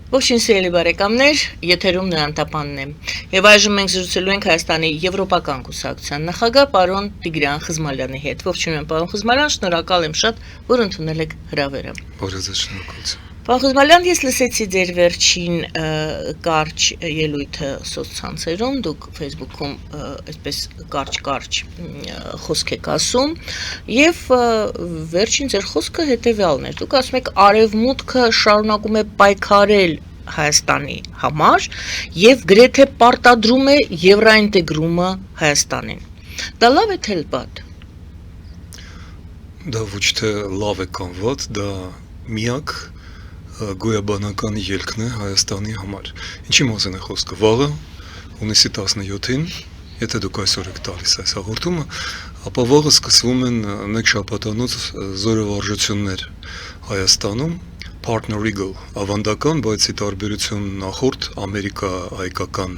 Ողջույն սիրելի բարեկամներ, եթերում Նորանտապանն է։ Եվ այժմ մենք զրուցելու ենք Հայաստանի Եվրոպական կուսակցության նախագահ պարոն Տիգրան Խզմալյանի հետ։ Ողջույն եմ պարոն Խզմալյան, շնորհակալ եմ շատ, որ ընդունել եք հրավերը։ Բարեձեզ, շնորհակալություն։ Պարոն Խզմալյան, ես լսեցի ձեր վերջին կարճ ելույթը սոցցանցերում, դուք Facebook-ում այսպես կարճ խոսք եք ասում, եւ վերջին ձեր խոսքը հետեւյալն էր։ Դուք ասում եք արևմուտքը շարունակում է պայքարել Հայաստանի համար եւ գրեթե պարտադրում է եվրոինտեգրումը Հայաստանին։ Դա լավ է թե վատ։ Դա ոչ թե լավ է կամ վատ, դա միակ գոյաբանական ելքն է Հայաստանի համար։ Ինչի մասին է խոսքը։ Վաղը հունիսի 17-ին, եթե դուք այսօր եք տալիս այս հաղորդումը, ապա վաղը սկսվում են մեկ շաբաթանոց զորավարժություններ Հայաստանում, Partner Eagle, ավանդական, բայց ի տարբերություն նախորդ ամերիկա-հայկական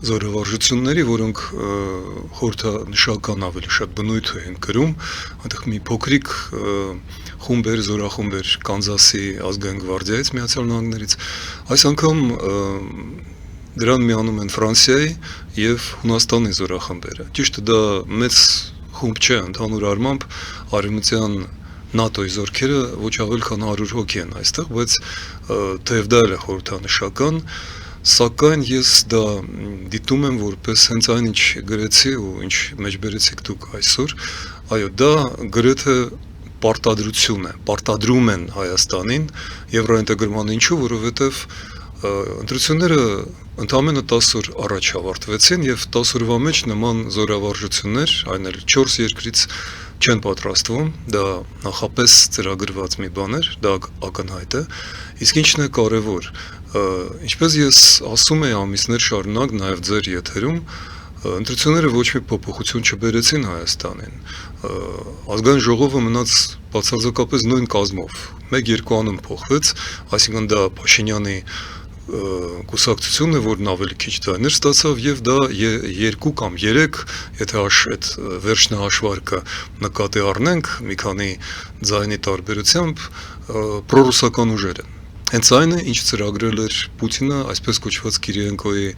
զորավարժությունների, որոնք խորհրդանշական ավելի շատ բնույթ են կրում, այնտեղ մի փոքրիկ խումբ էր, զորախումբ էր Կանզասի ազգային գվարդիայից Միացյալ Նահանգներից, այս անգամ դրան միանում են Ֆրանսիայի եւ Հունաստանի զորախմբերը։ Ճիշտ է, դա մեծ խումբ չէ, ընդհանուր առմամբ արևմտյան ՆԱՏՕ-ի զորքերը ոչ ավել քան 100 հոգի են այստեղ, բայց թեև դա էլ է խորհրդանշական, սակայն ես դա դիտում եմ որպես հենց այն ինչ գրեցի ու ինչ մեջբերեցիք դուք այսօր, այո, դա գրեթե պարտադրություն է, պարտադրում են Հայաստանին եվրոինտեգրման, ինչու, որովհետև ընտրությունները ընդամենը 10 օր առաջ ավարտվեցին եւ 10 օրվա մեջ նման զորավարժություններ, այն էլ 4 երկրից չեն պատրաստվում, դա նախապես ծրագրված մի բան էր, դա ակնհայտ է, իսկ ինչն է կարևոր, ինչպես ես ասում եի ամիսներ շարունակ նաև ձեր եթերում, ընտրությունները ոչ մի փոփոխություն չբերեցին Հայաստանին, ազգային ժողովը մնաց բացարձակապես նույն կազմով, 1-2 անուն փոխվեց, այսինքն դա Փաշինյանի կուսակցությունն է, որն ավելի քիչ ձայներ ստացավ եւ դա 2 կամ 3, եթե այդ վերջնահաշվարկը նկատի առնենք մի քանի ձայնի տարբերությամբ պրոռուսական ուժեր են։ Հենց այն է, ինչ ծրագրել էր Պուտինը, այսպես կոչված Կիրիենկոյի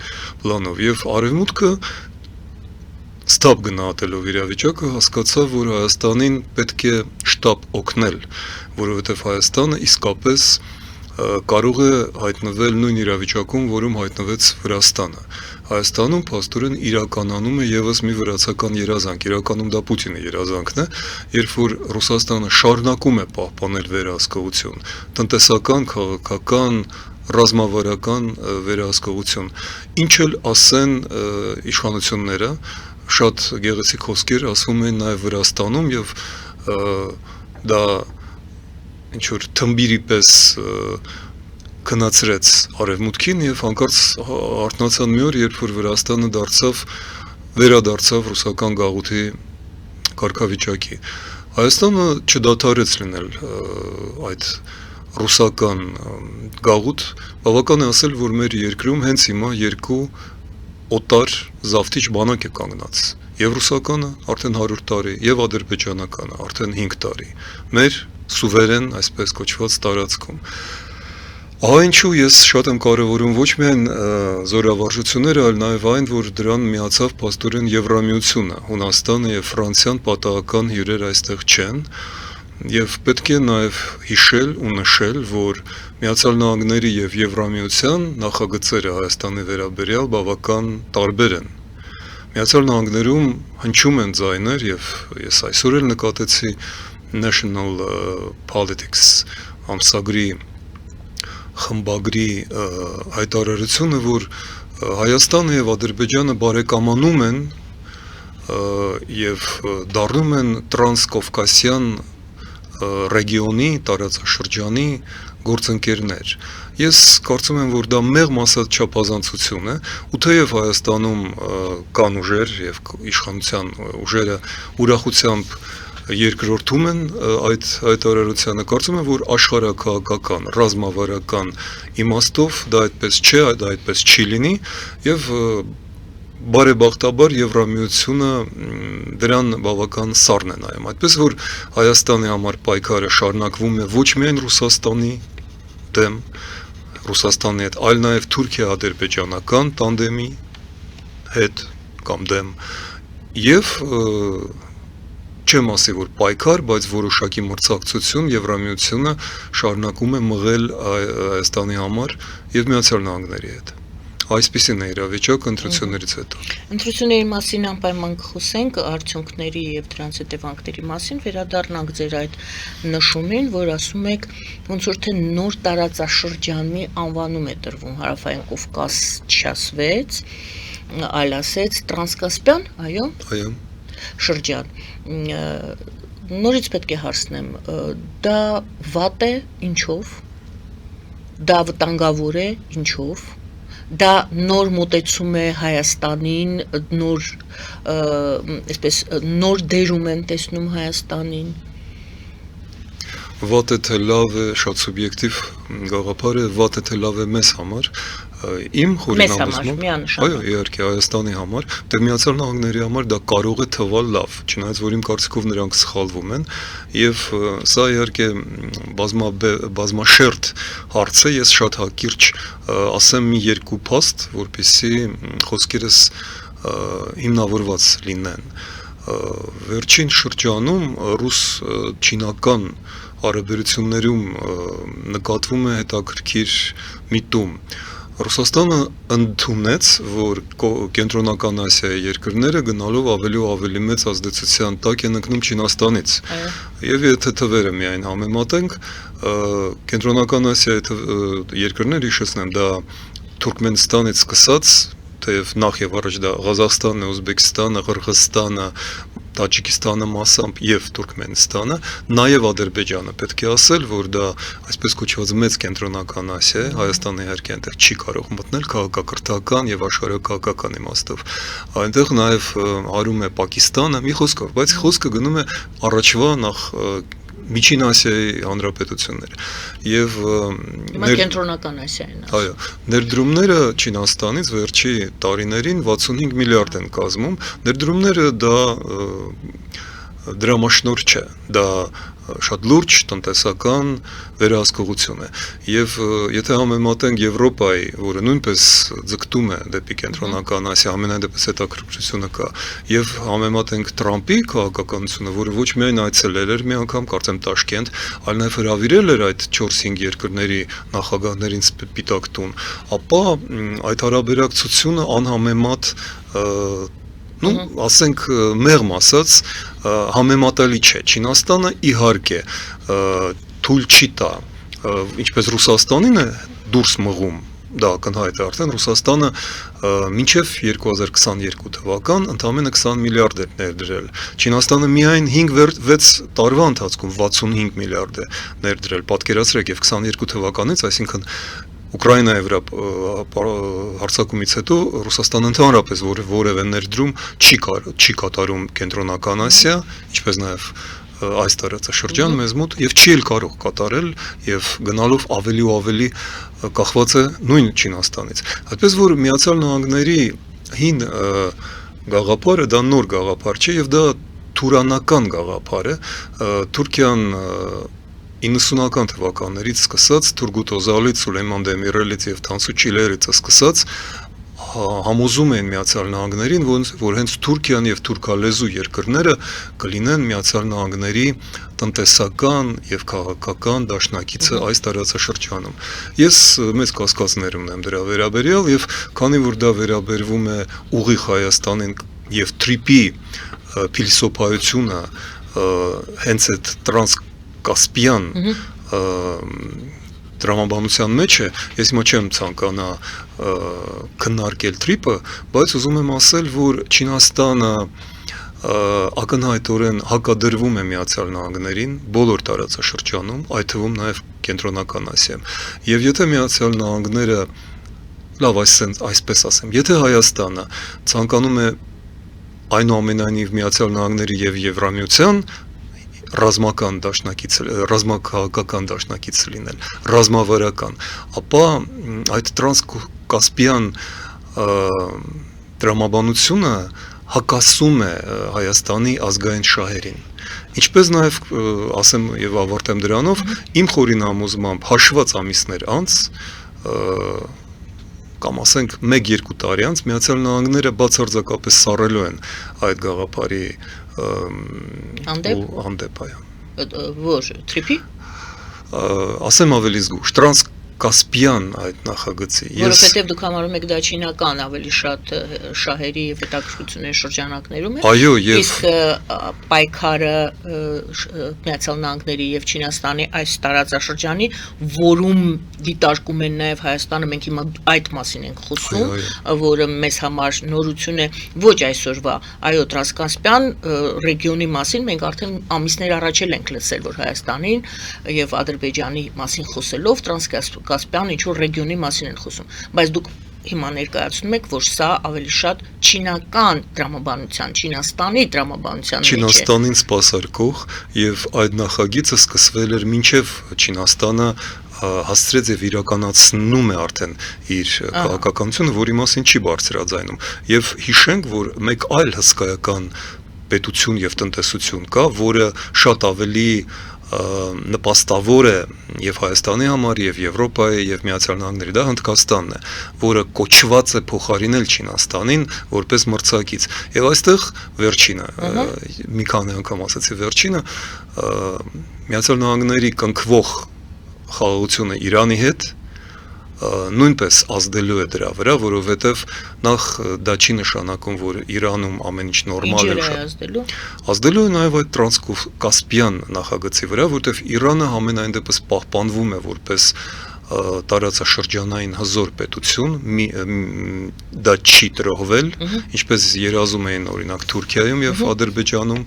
պլանով եւ արևմուտքը ստապ գնահատելով իրավիճակը հասկացավ, որ Հայաստանին պետք է շտապ օգնել, որովհետեւ Հայաստանը իսկապես կարող է հայտնվել նույն իրավիճակում, որում հայտնվեց Վրաստանը։ Հայաստանում փաստորեն իրականանում է եւս մի վրացական երազանք, իրականում դա Պուտինի երազանքն է, երբ որ Ռուսաստանը շարունակում է պահպանել վերահսկողություն, տնտեսական, քաղաքական, ռազմավարական վերահսկողություն։ Ինչ էլ ասեն իշխանությունները, շատ գեղեցիկ խոսքեր ասվում են նաեւ Վրաստանում եւ դա ինչ որ թմբիրի պես քնացրեց արևմուտքին եւ հանկարծ արթնացան մի օր, երբ որ Վրաստանը վերադարձավ ռուսական գաղութի կարգավիճակի։ Հայաստանը չդադարեց լինել այդ ռուսական գաղութ, բավական է ասել, որ մեր երկրում հենց հիմա 2 օտար զավթիչ բանակ է կանգնած։ Եվ ռուսականը արդեն 100 տարի, եւ ադրբեջանականը արդեն 5 տարի։ Մեր սուվերեն, այսպես կոչված տարածքում։ Ահա ինչու ես շատ եմ կարևորում ոչ միայն զորավարժությունները, այլ նաև այն, որ դրան միացավ փաստորեն Եվրամիությունը, Հունաստանը եւ Ֆրանսիան պատահական հյուրեր այստեղ չեն, եւ պետք է նաև հիշել ու նշել, որ Միացյալ Նահանգների եւ Եվրամիության նախագծերը Հայաստանի վերաբերյալ բավական տարբեր են։ Միացյալ Նահանգներում հնչում են ձայներ եւ ես այսօր էլ նկատեցի National Politics ամսագրի խմբագրի հայտարարությունը, որ Հայաստանը եւ Ադրբեջանը բարեկամանում են եւ դառնում են տրանսկովկասյան ռեգիոնի, տարածաշրջանի գործընկերներ։ Ես կարծում եմ, որ դա մեղմ ասած չափազանցություն է, ու թեև Հայաստանում կան ուժեր եւ իշխանության ուժերը ուրախությամբ երկրորդում են այդ հայտարարությանը, կարծում եմ, որ աշխարհաքաղաքական, ռազմավարական իմաստով դա այդպես չէ, դա այդպես չի լինի եւ բարեբախտաբար Եվրամիությունը դրան բավական սառն է նայում, այդպես որ Հայաստանի համար պայքարը շարունակվում է ոչ միայն Ռուսաստանի դեմ, Ռուսաստանի հետ, այլ նաև Թուրքիա-ադրբեջանական տանդեմի հետ կամ դեմ եւ չեմ ասի որ պայքար, բայց որոշակի մրցակցություն Եվրամիությունը շարունակում է մղել Հայաստանի համար եւ Միացյալ Նահանգների հետ։ Այսպիսին է իրավիճակը ընտրություններից հետո։ Ընտրությունների մասին անպայման կխոսենք, արդյունքների եւ դրանց հետևանքների մասին, վերադառնանք ձեր այդ նշումին, որ ասում եք ոնց որ թե նոր տարածաշրջանի անվանում է տրվում Հարավային Կովկաս չասվեց, այլ ասեց Տրանսկասպիան, այո։ Այո։ Շրջան։ Նորից պետք է հարցնեմ, դա վատ է, ինչով։ Դա վտանգավոր է, ինչով։ Դա նոր մոտեցում է Հայաստանին, նոր դերում են տեսնում Հայաստանին։ Վատ է թե լավ է, շատ սուբյեկտիվ գաղափար է, վատ է թե լավ է մեզ համար, իմ խորհրդանշում, այո, իհարկե Հայաստանի համար, դե Միացյալ Նահանգների համար դա կարող է թվալ լավ, չնայած որ իմ կարծիքով նրանք սխալվում են, եւ սա իհարկե բազմաշերտ հարց է, ես շատ հակիրճ ասեմ մի երկու փաստ, որպեսզի խոսքերս հիմնավորված լինեն։ Վերջին շրջանում ռուս-չինական հարաբերություններում նկատվում է հետաքրքիր միտում։ Ռուսաստանը ընդունեց, որ կենտրոնական Ասիայի երկրները գնալով ավելի ու ավելի մեծ ազդեցության տակ են ընկնում Չինաստանից։ Եվ եթե թվերը միայն համեմատենք, կենտրոնական Ասիայի երկրները, հիշեցնեմ, դա Թուրքմենստանից սկսած, թեև նախ եւ առաջ դա Ղազախստանն է, Ուզբեկստանը, Ղրղըզստանը, Տաջիկստանը մասամբ եւ Թուրքմենստանը, նաեւ Ադրբեջանը, պետք է ասել, որ դա այսպես կոչված մեծ կենտրոնական Ասիա է, Հայաստանը իհարկե այնտեղ չի կարող մտնել քաղաքակրթական եւ աշխարհակահաղական իմաստով։ Այնտեղ նաեւ հարում է Պակիստանը, մի խոսքով, բայց խոսքը գնում է առաջվա նախ Միջին Ասիայի հանրապետությունները եւ կենտրոնական Ասիային։ Այո, ներդրումները Չինաստանից վերջի տարիներին 65 միլիարդ են կազմում, ներդրումները դա դրամաշնորհ չէ, դա շատ լուրջ տնտեսական վերահսկողություն է եւ եթե համեմատենք Եվրոպայի, որը նույնպես ձգտում է դեպի կենտրոնական Ասիա, ամենայնպես հետաքրքրությունը կա, եւ համեմատենք Թրամփի քաղաքականությունը, որը ոչ միայն այցելել էր մի անգամ, կարծեմ Տաշկենտ, այլ նաեւ հրավիրել էր այդ 4-5 երկրների նախագահներին Սպիտակ տուն, ապա այդ հարաբերակցությունը անհամեմատ ասենք մեղմ ասած համեմատալի չէ։ Չինաստանը իհարկե թույլ չի տա, ինչպես Ռուսաստանին է դուրս մղում, դա ակնհայտ է արդեն, Ռուսաստանը մինչև 2022 թվական ընդամենը 20 միլիարդ է ներդրել։ Չինաստանը միայն 5-6 տարվա ընթացքում 65 միլիարդ է ներդրել, պատկերացրեք, եւ 22 թվականից, այսինքն Ուկրաինայի վրա հարձակումից հետո Ռուսաստանը ընդհանրապես որևէ ներդրում չի կատարում կենտրոնական Ասիա, ինչպես նաև այս տարածաշրջան մեզ մոտ եւ չի էլ կարող կատարել եւ գնալով ավելի ու ավելի կախված է նույն Չինաստանից։ Այդպես որ Միացյալ Նահանգների հին գաղափարը դա նոր գաղափար չէ եւ դա թուրանական գաղափար է։ Թուրքիան 90-ական թվականներից սկսած Թուրգուտ Օզալից, Սուլեյման Դեմիրելից եւ Թանսու Չիլերից սկսած համոզում են Միացյալ Նահանգներին, որ հենց Թուրքիան եւ թուրքալեզու երկրները կլինեն Միացյալ Նահանգների տնտեսական եւ քաղաքական դաշնակիցը այս տարածաշրջանում։ Ես մեծ կասկածներ ունեմ դրա վերաբերյալ եւ քանի որ դա վերաբերվում է ուղիղ Հայաստանին եւ Թրիպի փիլիսոփայությունը հենց այդ Կասպիան դրամաբանության մեջ է, ես հիմա չեմ ցանկանա քննարկել Թրիպը, բայց ուզում եմ ասել, որ Չինաստանը ակնհայտորեն հակադրվում է Միացյալ Նահանգներին բոլոր տարածաշրջանում, այդ թվում նաև կենտրոնական Ասիայում։ Եվ եթե Միացյալ Նահանգները, լավ, այսպես ասեմ, եթե Հայաստանը ցանկանում է այնուամենայնիվ Միացյալ Նահանգների եւ Եվրամիության ռազմական դաշնակից, ռազմաքաղաքական դաշնակից լինել, ռազմավարական, ապա այդ տրանսկասպիան դրամաբանությունը հակասում է Հայաստանի ազգային շահերին։ Ինչպես նաև ասեմ եւ ավարտեմ դրանով, իմ խորին համոզմամբ հաշված ամիսներ անց կամ ասենք 1-2 տարի անց Միացյալ Նահանգները բացարձակապես սառելու են այդ գաղափարի հանդեպ Որ թրիփի ասեմ ավելի զգուշ տրանսկասպիան այդ նախագծի որովհետև դուք համարում եք դա չինական ավելի շատ շահերի եւ հետաքրքրությունների շրջանակներում է այո եւ իսկ պայքարը Միացյալ Նահանգների եւ Չինաստանի այս տարածաշրջանի որում դիտարկում են նաեւ Հայաստանը մենք հիմա այդ մասին ենք խոսում որը մեզ համար նորություն է ոչ այսօրվա այո տրանսկասպիան ռեգիոնի մասին մենք արդեն ամիսներ առաջ ենք լսել որ Հայաստանին եւ Ադրբեջանի մասին խոսելով տրանսկասպիան ինչ-որ ռեգիոնի մասին են խոսում բայց դուք հիմա ներկայացնում եք որ սա ավելի շատ չինական դրամաբանության Չինաստանի դրամաբանության Չինաստանին սպասարկող եւ այդ նախագիծը սկսվել էր մինչեւ Չինաստանը հասցրեց եւ իրականացնում է արդեն իր քաղաքականությունը, որի մասին չի բարձրաձայնում։ Եվ հիշենք, որ մեկ այլ հսկայական պետություն եւ տնտեսություն կա, որը շատ ավելի նպաստավոր է եւ Հայաստանի համար եւ Եվրոպայի եւ Միացյալ Նահանգների դա Հնդկաստանն է, որը կոչված է փոխարինել Չինաստանին որպես մրցակից։ Եվ այստեղ վերջինը, մի քանի անգամ ասացի վերջինը, Միացյալ Նահանգների կնքվող խաղաղությունը Իրանի հետ նույնպես ազդելու է դրա վրա, որովհետև նախ դա չի նշանակում, որ Իրանում ամեն ինչ նորմալ է։ Ազդելու է նաև այդ տրանսկասպիան նախագծի վրա, որովհետև Իրանը համենայն դեպս պահպանվում է որպես տարածաշրջանային հզոր պետություն, դա չի տրոհվել, ինչպես երազում էին օրինակ Թուրքիայում եւ Ադրբեջանում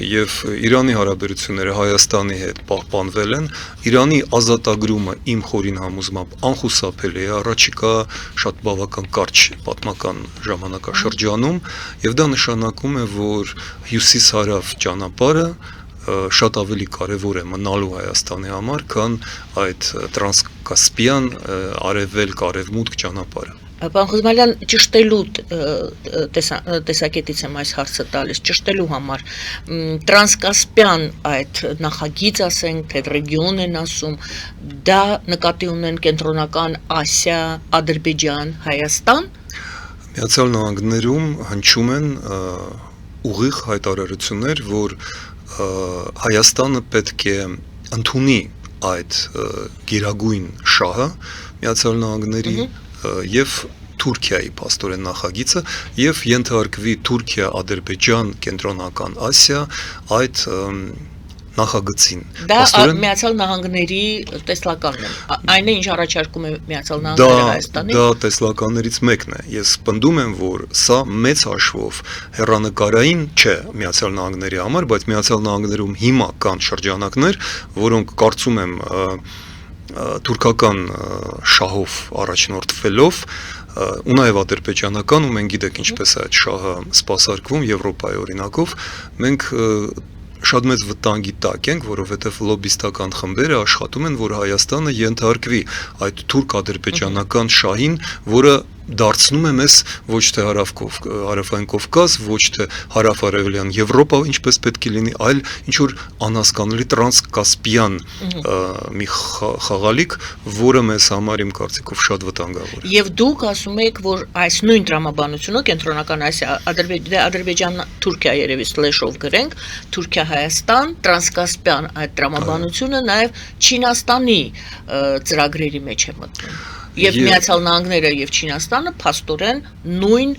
եւ Իրանի հարաբերությունները Հայաստանի հետ պահպանվել են Իրանի ազատագրումը իմ խորին համոզմամբ անխուսափելի է առաջիկա շատ բավական կարճ պատմական ժամանակաշրջանում եւ դա նշանակում է որ հյուսիս-հարավ ճանապարհը շատ ավելի կարևոր է մնալու Հայաստանի համար, քան այդ տրանսկասպիան արևելք-արևմուտք ճանապարհը։ Պարոն Խզմալյան, ճշտելու տեսակետից եմ այս հարցը տալիս, ճշտելու համար տրանսկասպիան այդ նախագիծ ասենք, թե ռեգիոն են ասում, դա նկատի ունեն կենտրոնական Ասիա, Ադրբեջան, Հայաստան։ Միացյալ Նահանգներում հնչում են ուղիղ հայտարարություններ, որ Հայաստանը պետք է ընդունի այդ գերագույն շահը Միացյալ Նահանգների եւ Թուրքիայի փաստորեն նախագիծը եւ ենթարկվի Թուրքիա, Ադրբեջան, Կենտրոնական Ասիա այդ նախագծին։ Դա Միացյալ Նահանգների տեսլականն է։ Այն է ինչ առաջարկում է Միացյալ Նահանգները Հայաստանին։ Դա տեսլականներից մեկն է։ Ես պնդում եմ, որ սա մեծ հաշվով հեռանկարային չէ Միացյալ Նահանգների համար, բայց Միացյալ Նահանգներում հիմա կան շրջանակներ, որոնք կարծում եմ թուրքական շահով առաջնորդվելով ու նաև ադրբեջանական ու մենք գիտենք ինչպես է այդ շահը սպասարկվում Եվրոպայի օրինակով մենք շատ մեծ վտանգի տակ ենք, որովհետև լոբիստական խմբերը աշխատում են, որ Հայաստանը ենթարկվի այդ թուրք-ադրբեջանական շահին, որը դարձնում է մեզ ոչ թե հարավային Կովկաս, ոչ թե հարավ-արևելյան Եվրոպա, ինչպես պետք է լինի, այլ ինչ որ անհասկանալի տրանսկասպիան մի խաղալիք, որը մեզ համար իմ կարծիքով շատ վտանգավոր է։ Եվ դուք ասում եք, որ այս նույն տրամաբանությունը կենտրոնական Ասիա, Ադրբեջան, Թուրքիա երևի սլեշով գրենք, Թուրքիա-Հայաստան, տրանսկասպիան այդ տրամաբանությունը նաև Չինաստանի ծրագրերի մեջ է մտնում։ Եվ Միացյալ Նահանգները եւ Չինաստանը փաստորեն նույն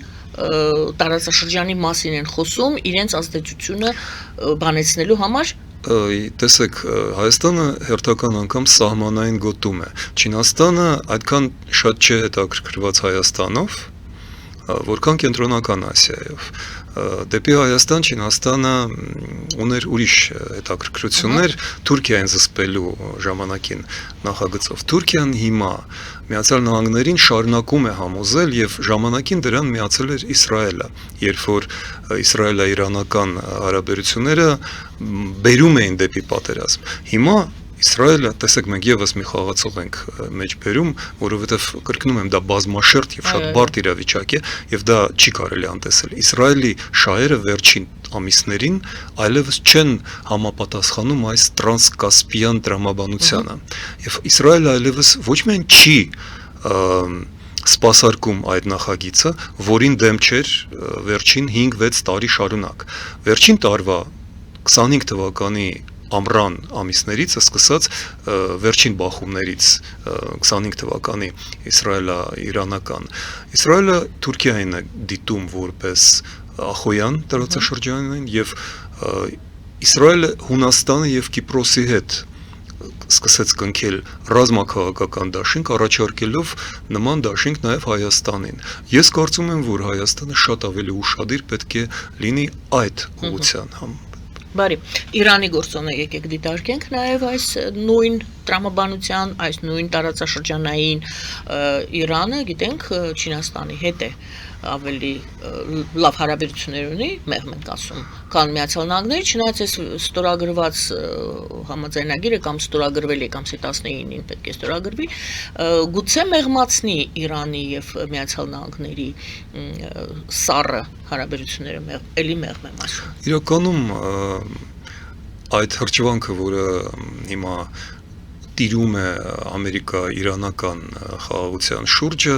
տարածաշրջանի մասին են խոսում իրենց ազդեցությունը բանեցնելու համար։ Տեսեք, Հայաստանը հերթական անգամ սահմանային գոտում է։ Չինաստանը այդքան շատ չէ հետաքրքրված Հայաստանով, որքան Կենտրոնական Ասիայով։ Դեպի Հայաստան Չինաստանը ուներ ուրիշ հետաքրքրություններ Թուրքիային զսպելու ժամանակին նախագծով։ Թուրքիան հիմա Միացյալ Նահանգներին շարունակում է համոզել եւ ժամանակին դրան միացել էր Իսրայելը, երբ որ իսրայելա-իրանական հարաբերությունները բերում էին դեպի պատերազմ։ Հիմա Իսրայելը, տեսեք, մենք եւս մի խաղացող ենք մեջ բերում, որովհետեւ կրկնում եմ, դա բազմաշերտ եւ շատ բարդ իրավիճակ է եւ դա չի կարելի անտեսել։ Իսրայելի շահերը վերջին ամիսներին այլևս չեն համապատասխանում այս տրանսկասպիան տրամաբանությանը։ Եվ Իսրայելը այլևս ոչ միայն չի սպասարկում այդ նախագիծը, որին դեմ չէր վերջին 5-6 տարի շարունակ։ Վերջին տարվա 25 թվականի ամռան ամիսներից սկսած վերջին բախումներից 25 թվականի իսրայելա-իրանական Իսրայելը Թուրքիային է դիտում որպես ախոյան տարածաշրջանային եւ Իսրայելը Հունաստանը եւ Կիպրոսի հետ սկսեց կնքել ռազմաքաղաքական դաշինք առաջարկելով նման դաշինք նաև Հայաստանին։ Ես կարծում եմ, որ Հայաստանը շատ ավելի ուշադիր պետք է լինի այդ ուղղության Բարի, Իրանի գործոնը եկեք դիտարկենք նաև այս նույն տրամաբանության, այս նույն տարածաշրջանային Իրանը, գիտենք, Չինաստանի հետ է ավելի լավ հարաբերություններ ունի, մեղմ ենք ասում, քան Միացյալ Նահանգները, չնայած այս ստորագրված համաձայնագիրը կամ ստորագրվել է կամ 19-ին պետք է ստորագրվի, գուցե մեղմացնի Իրանի եւ Միացյալ Նահանգների սառը հարաբերությունները էլի մեղմ եմ ասում։ Իրականում այդ հրճվանքը, որը հիմա տիրում է ամերիկա-իրանական խաղաղության շուրջը,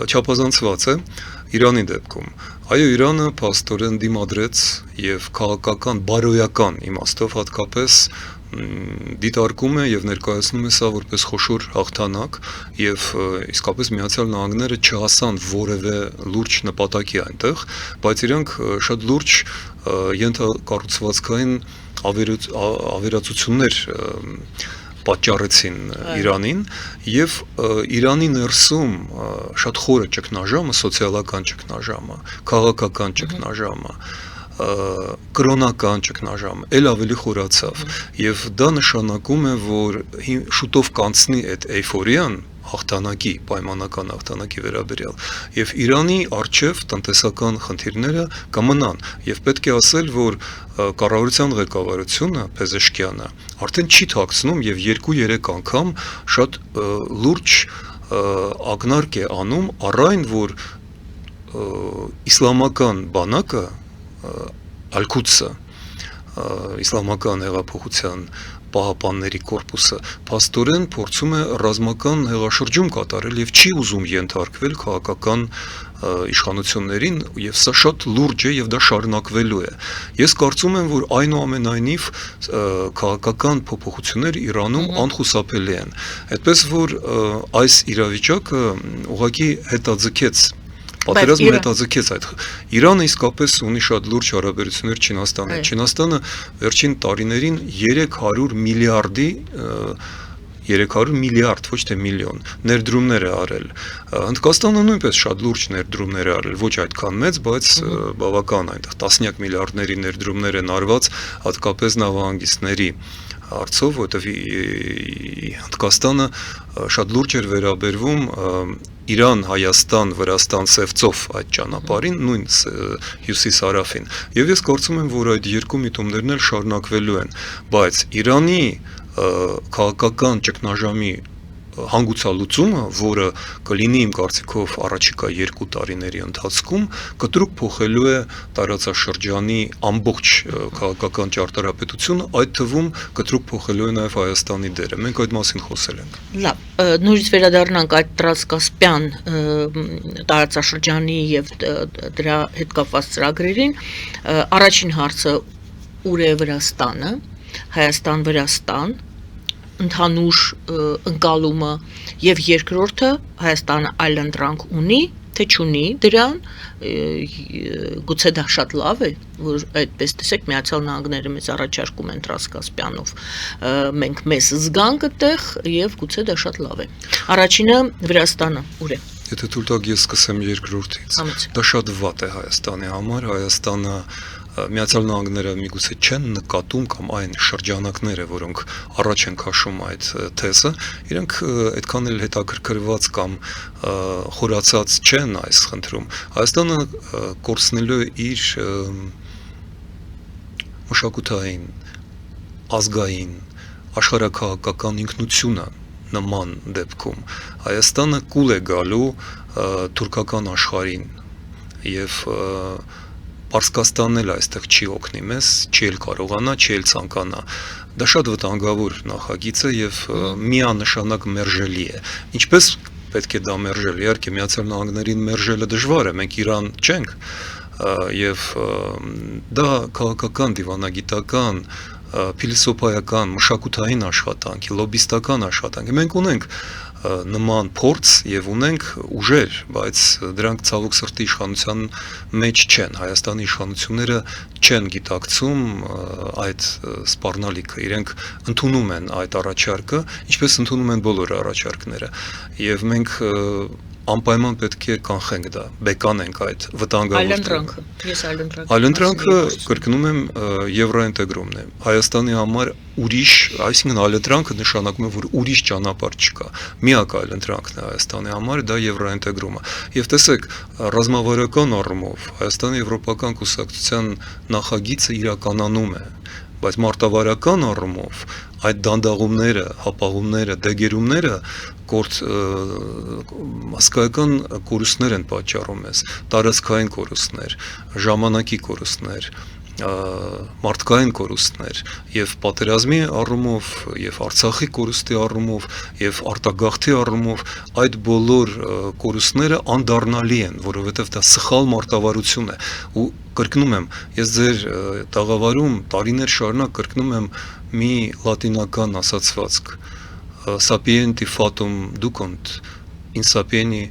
չափազանցված է Իրանի դեպքում։ Այո, Իրանը փաստորեն դիմադրեց եւ քաղաքական բարոյական իմաստով հատկապես դիտարկում է եւ ներկայացնում է սա որպես խոշոր հաղթանակ եւ իսկապես Միացյալ Նահանգները չհասան որևէ լուրջ նպատակի այնտեղ, բայց իրանք շատ լուրջ ենթակառուցվածքային ավերածություններ պատճառեցին Իրանին եւ Իրանի ներսում շատ խորը ճգնաժամը, սոցիալական ճգնաժամը, քաղաքական ճգնաժամը, կրոնական ճգնաժամը ել ավելի խորացավ եւ դա նշանակում է, որ շուտով կանցնի այդ էյֆորիան հաղթանակի, պայմանական հաղթանակի վերաբերյալ եւ Իրանի արչեւ տնտեսական խնդիրները կմնան եւ պետք է ասել, որ կառավարության ղեկավարությունը Փեզեշքյանը արդեն չի թաքցնում եւ 2-3 անգամ շատ լուրջ ակնարկ է անում առայն, որ իսլամական բանակը Ալ-Քուդսը իսլամական հեղափոխության պահապանների կորպուսը փաստորեն փորձում է ռազմական հեղաշրջում կատարել եւ չի ուզում ենթարկվել քաղաքական իշխանություններին եւ սա շատ լուրջ է եւ դա շարունակվելու է։ Ես կարծում եմ, որ այնուամենայնիվ քաղաքական փոփոխություններ Իրանում անխուսափելի են։ Այդպես որ այս իրավիճակը ուղղակի հետաձգեց Պատերազմը հետաձգեց այդ։ Իրանը իսկապես ունի շատ լուրջ հարաբերություններ Չինաստանի հետ։ Չինաստանը վերջին տարիներին 300 միլիարդի 300 միլիարդ, ոչ թե միլիոն ներդրումներ է արել։ Հնդկաստանը նույնպես շատ լուրջ ներդրումներ է արել, ոչ այդքան մեծ, բայց բավական այնտեղ տասնյակ միլիարդների ներդրումներ են արված հատկապես նավահանգիստների հարցով, որտեղ Հնդկաստանը շատ լուրջ էր վերաբերվում Իրան, Հայաստան, Վրաստան, Սևծով այդ ճանապարհին, նույն հյուսիս-հարավին։ Եվ ես կարծում եմ, որ այդ երկու միտումներն էլ շարունակվելու են, բայց Իրանի քաղաքական ճգնաժամի հանգուցալուծումը, որը կլինի իմ կարծիքով առաջիկա 2 տարիների ընթացքում, կտրուկ փոխելու է տարածաշրջանի ամբողջ քաղաքական ճարտարապետությունը, այդ թվում կտրուկ փոխելու է նաև Հայաստանի դերը։ Մենք այդ մասին խոսել ենք։ Լավ, նորից վերադառնանք այդ տրանսկասպյան տարածաշրջանի եւ դրա հետ կապված ծրագրերին։ Առաջին հարցը ուր է Վրաստանը, Հայաստան-Վրաստան ընդհանուր ընկալումը եւ երկրորդը Հայաստանը այլընտրանք ունի թե չունի դրան գուցե դա շատ լավ է որ այդպես տեսեք Միացյալ Նահանգները մեզ առաջարկում են Տրանսկասպիանով մենք մեզ զգանք այդտեղ եւ գուցե դա շատ լավ է առաջինը Վրաստանը ուր է Եթե թույլ տաք ես սկսեմ երկրորդից դա շատ վատ է Հայաստանի համար Հայաստանը Միացյալ Նահանգները միգուցե չեն նկատում կամ այն շրջանակները, որոնք առաջ են քաշում այդ թեզը, իրենք այդքան էլ հետաքրքրված կամ խորացած չեն այս խնդրում։ Հայաստանը կորցնելու է իր մշակութային, ազգային, աշխարհաքաղաքական ինքնությունը նման դեպքում։ Հայաստանը կուլ է գալու թուրքական աշխարհին եւ Պարսկաստանն էլ այստեղ չի օգնի մեզ, չի էլ կարողանա, չի էլ ցանկանա։ Դա շատ վտանգավոր նախագիծ է եւ միանշանակ մերժելի է։ Ինչպես պետք է դա մերժել։ Իհարկե Միացյալ Նահանգներին մերժելը դժվար է, մենք Իրան չենք, եւ դա քաղաքական, դիվանագիտական, փիլիսոփայական, մշակութային աշխատանք, լոբիստական աշխատանք։ Մենք ունենք նման փորձ եւ ունենք ուժեր, բայց դրանք ցավոք սրտի իշխանության մեջ չեն։ Հայաստանի իշխանությունները չեն գիտակցում այդ սպառնալիքը, իրենք ընդունում են այդ առաջարկը, ինչպես ընդունում են բոլոր առաջարկները։ Եվ մենք անպայման պետք է կանխենք դա, բեկանենք այդ վտանգավորը։ Այլընտրանքը կրկնում եմ եվրոինտեգրումն է։ Հայաստանի համար ուրիշ, այսինքն այլընտրանքը նշանակում է, որ ուրիշ ճանապարհ չկա։ Միակ այլընտրանքն է Հայաստանի համար դա եվրոինտեգրումը։ Եվ տեսեք, ռազմավարական առումով Հայաստանի եվրոպական կուսակցության նախագիծը իրականանում է, բայց մարտավարական առումով այդ դանդաղումները, հապաղումները, դեգերումները հսկայական կորուստներ են պատճառում մեզ, տարածքային կորուստներ, ժամանակի կորուստներ, մարդկային կորուստներ եւ պատերազմի առումով եւ Արցախի կորուստի առումով եւ արտագաղթի առումով այդ բոլոր կորուստները անդառնալի են, որովհետեւ դա սխալ մարտավարություն է ու կրկնում եմ, ես ձեր տաղավարում տարիներ շարունակ կրկնում եմ մի լատինական ասացվածք sapienti fatum ducunt insapieni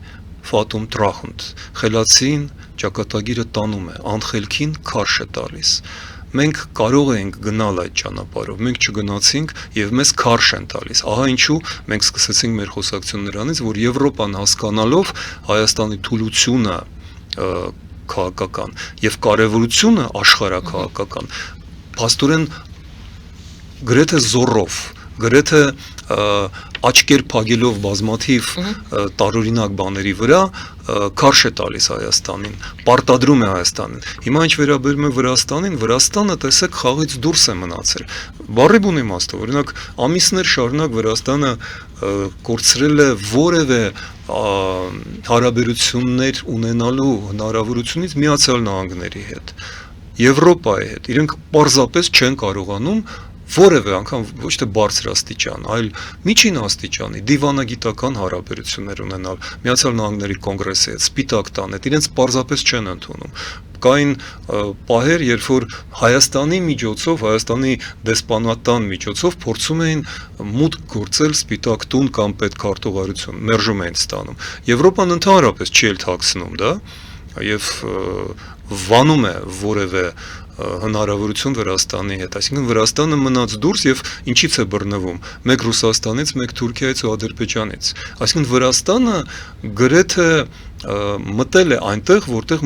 fatum trahunt խելացին ճակատագիրը տանում է, անխելքին քարշ է տալիս։ Մենք կարող ենք գնալ այդ ճանապարհով, մենք չգնացինք եւ մեզ քարշ են տալիս։ Ահա ինչու մենք սկսեցինք մեր խոսակցությունը նրանից, որ Եվրոպան հասկանալով Հայաստանի թուլությունը քաղաքական եւ կարեւորությունը աշխարհաքաղաքական, փաստորեն գրեթե զորով, գրեթե աչքեր փակելով բազմաթիվ տարօրինակ բաների վրա քարշ է տալիս Հայաստանին, պարտադրում է Հայաստանին։ Հիմա ինչ վերաբերում է Վրաստանին, Վրաստանը տեսեք խաղից դուրս է մնացել։ Բառի բուն իմաստով, օրինակ ամիսներ շարունակ Վրաստանը կորցրել է որևէ հարաբերություններ ունենալու հնարավորությունից Միացյալ Նահանգների հետ, Եվրոպայի հետ։ Իրենք պարզապես չեն կարողանում որևէ անգամ ոչ թե բարձրաստիճան, այլ միջին աստիճանի դիվանագիտական հարաբերություններ ունենալ Միացյալ Նահանգների կոնգրեսի հետ, Սպիտակ տան հետ, իրենց պարզապես չեն ընդունում։ Կային պահեր, երբ որ Հայաստանի միջոցով, Հայաստանի դեսպանատան միջոցով փորձում էին մուտք գործել Սպիտակ տուն կամ պետքարտուղարություն, մերժում էին ստանում։ Եվրոպան ընդհանրապես չի էլ թաքցնում դա եւ վանում է որևէ հնարավորություն Վրաստանի հետ, այսինքն Վրաստանը մնաց դուրս եւ ինչից է բռնվում, մեկ Ռուսաստանից, մեկ Թուրքիայից ու Ադրբեջանից, այսինքն Վրաստանը գրեթե մտել է այնտեղ, որտեղ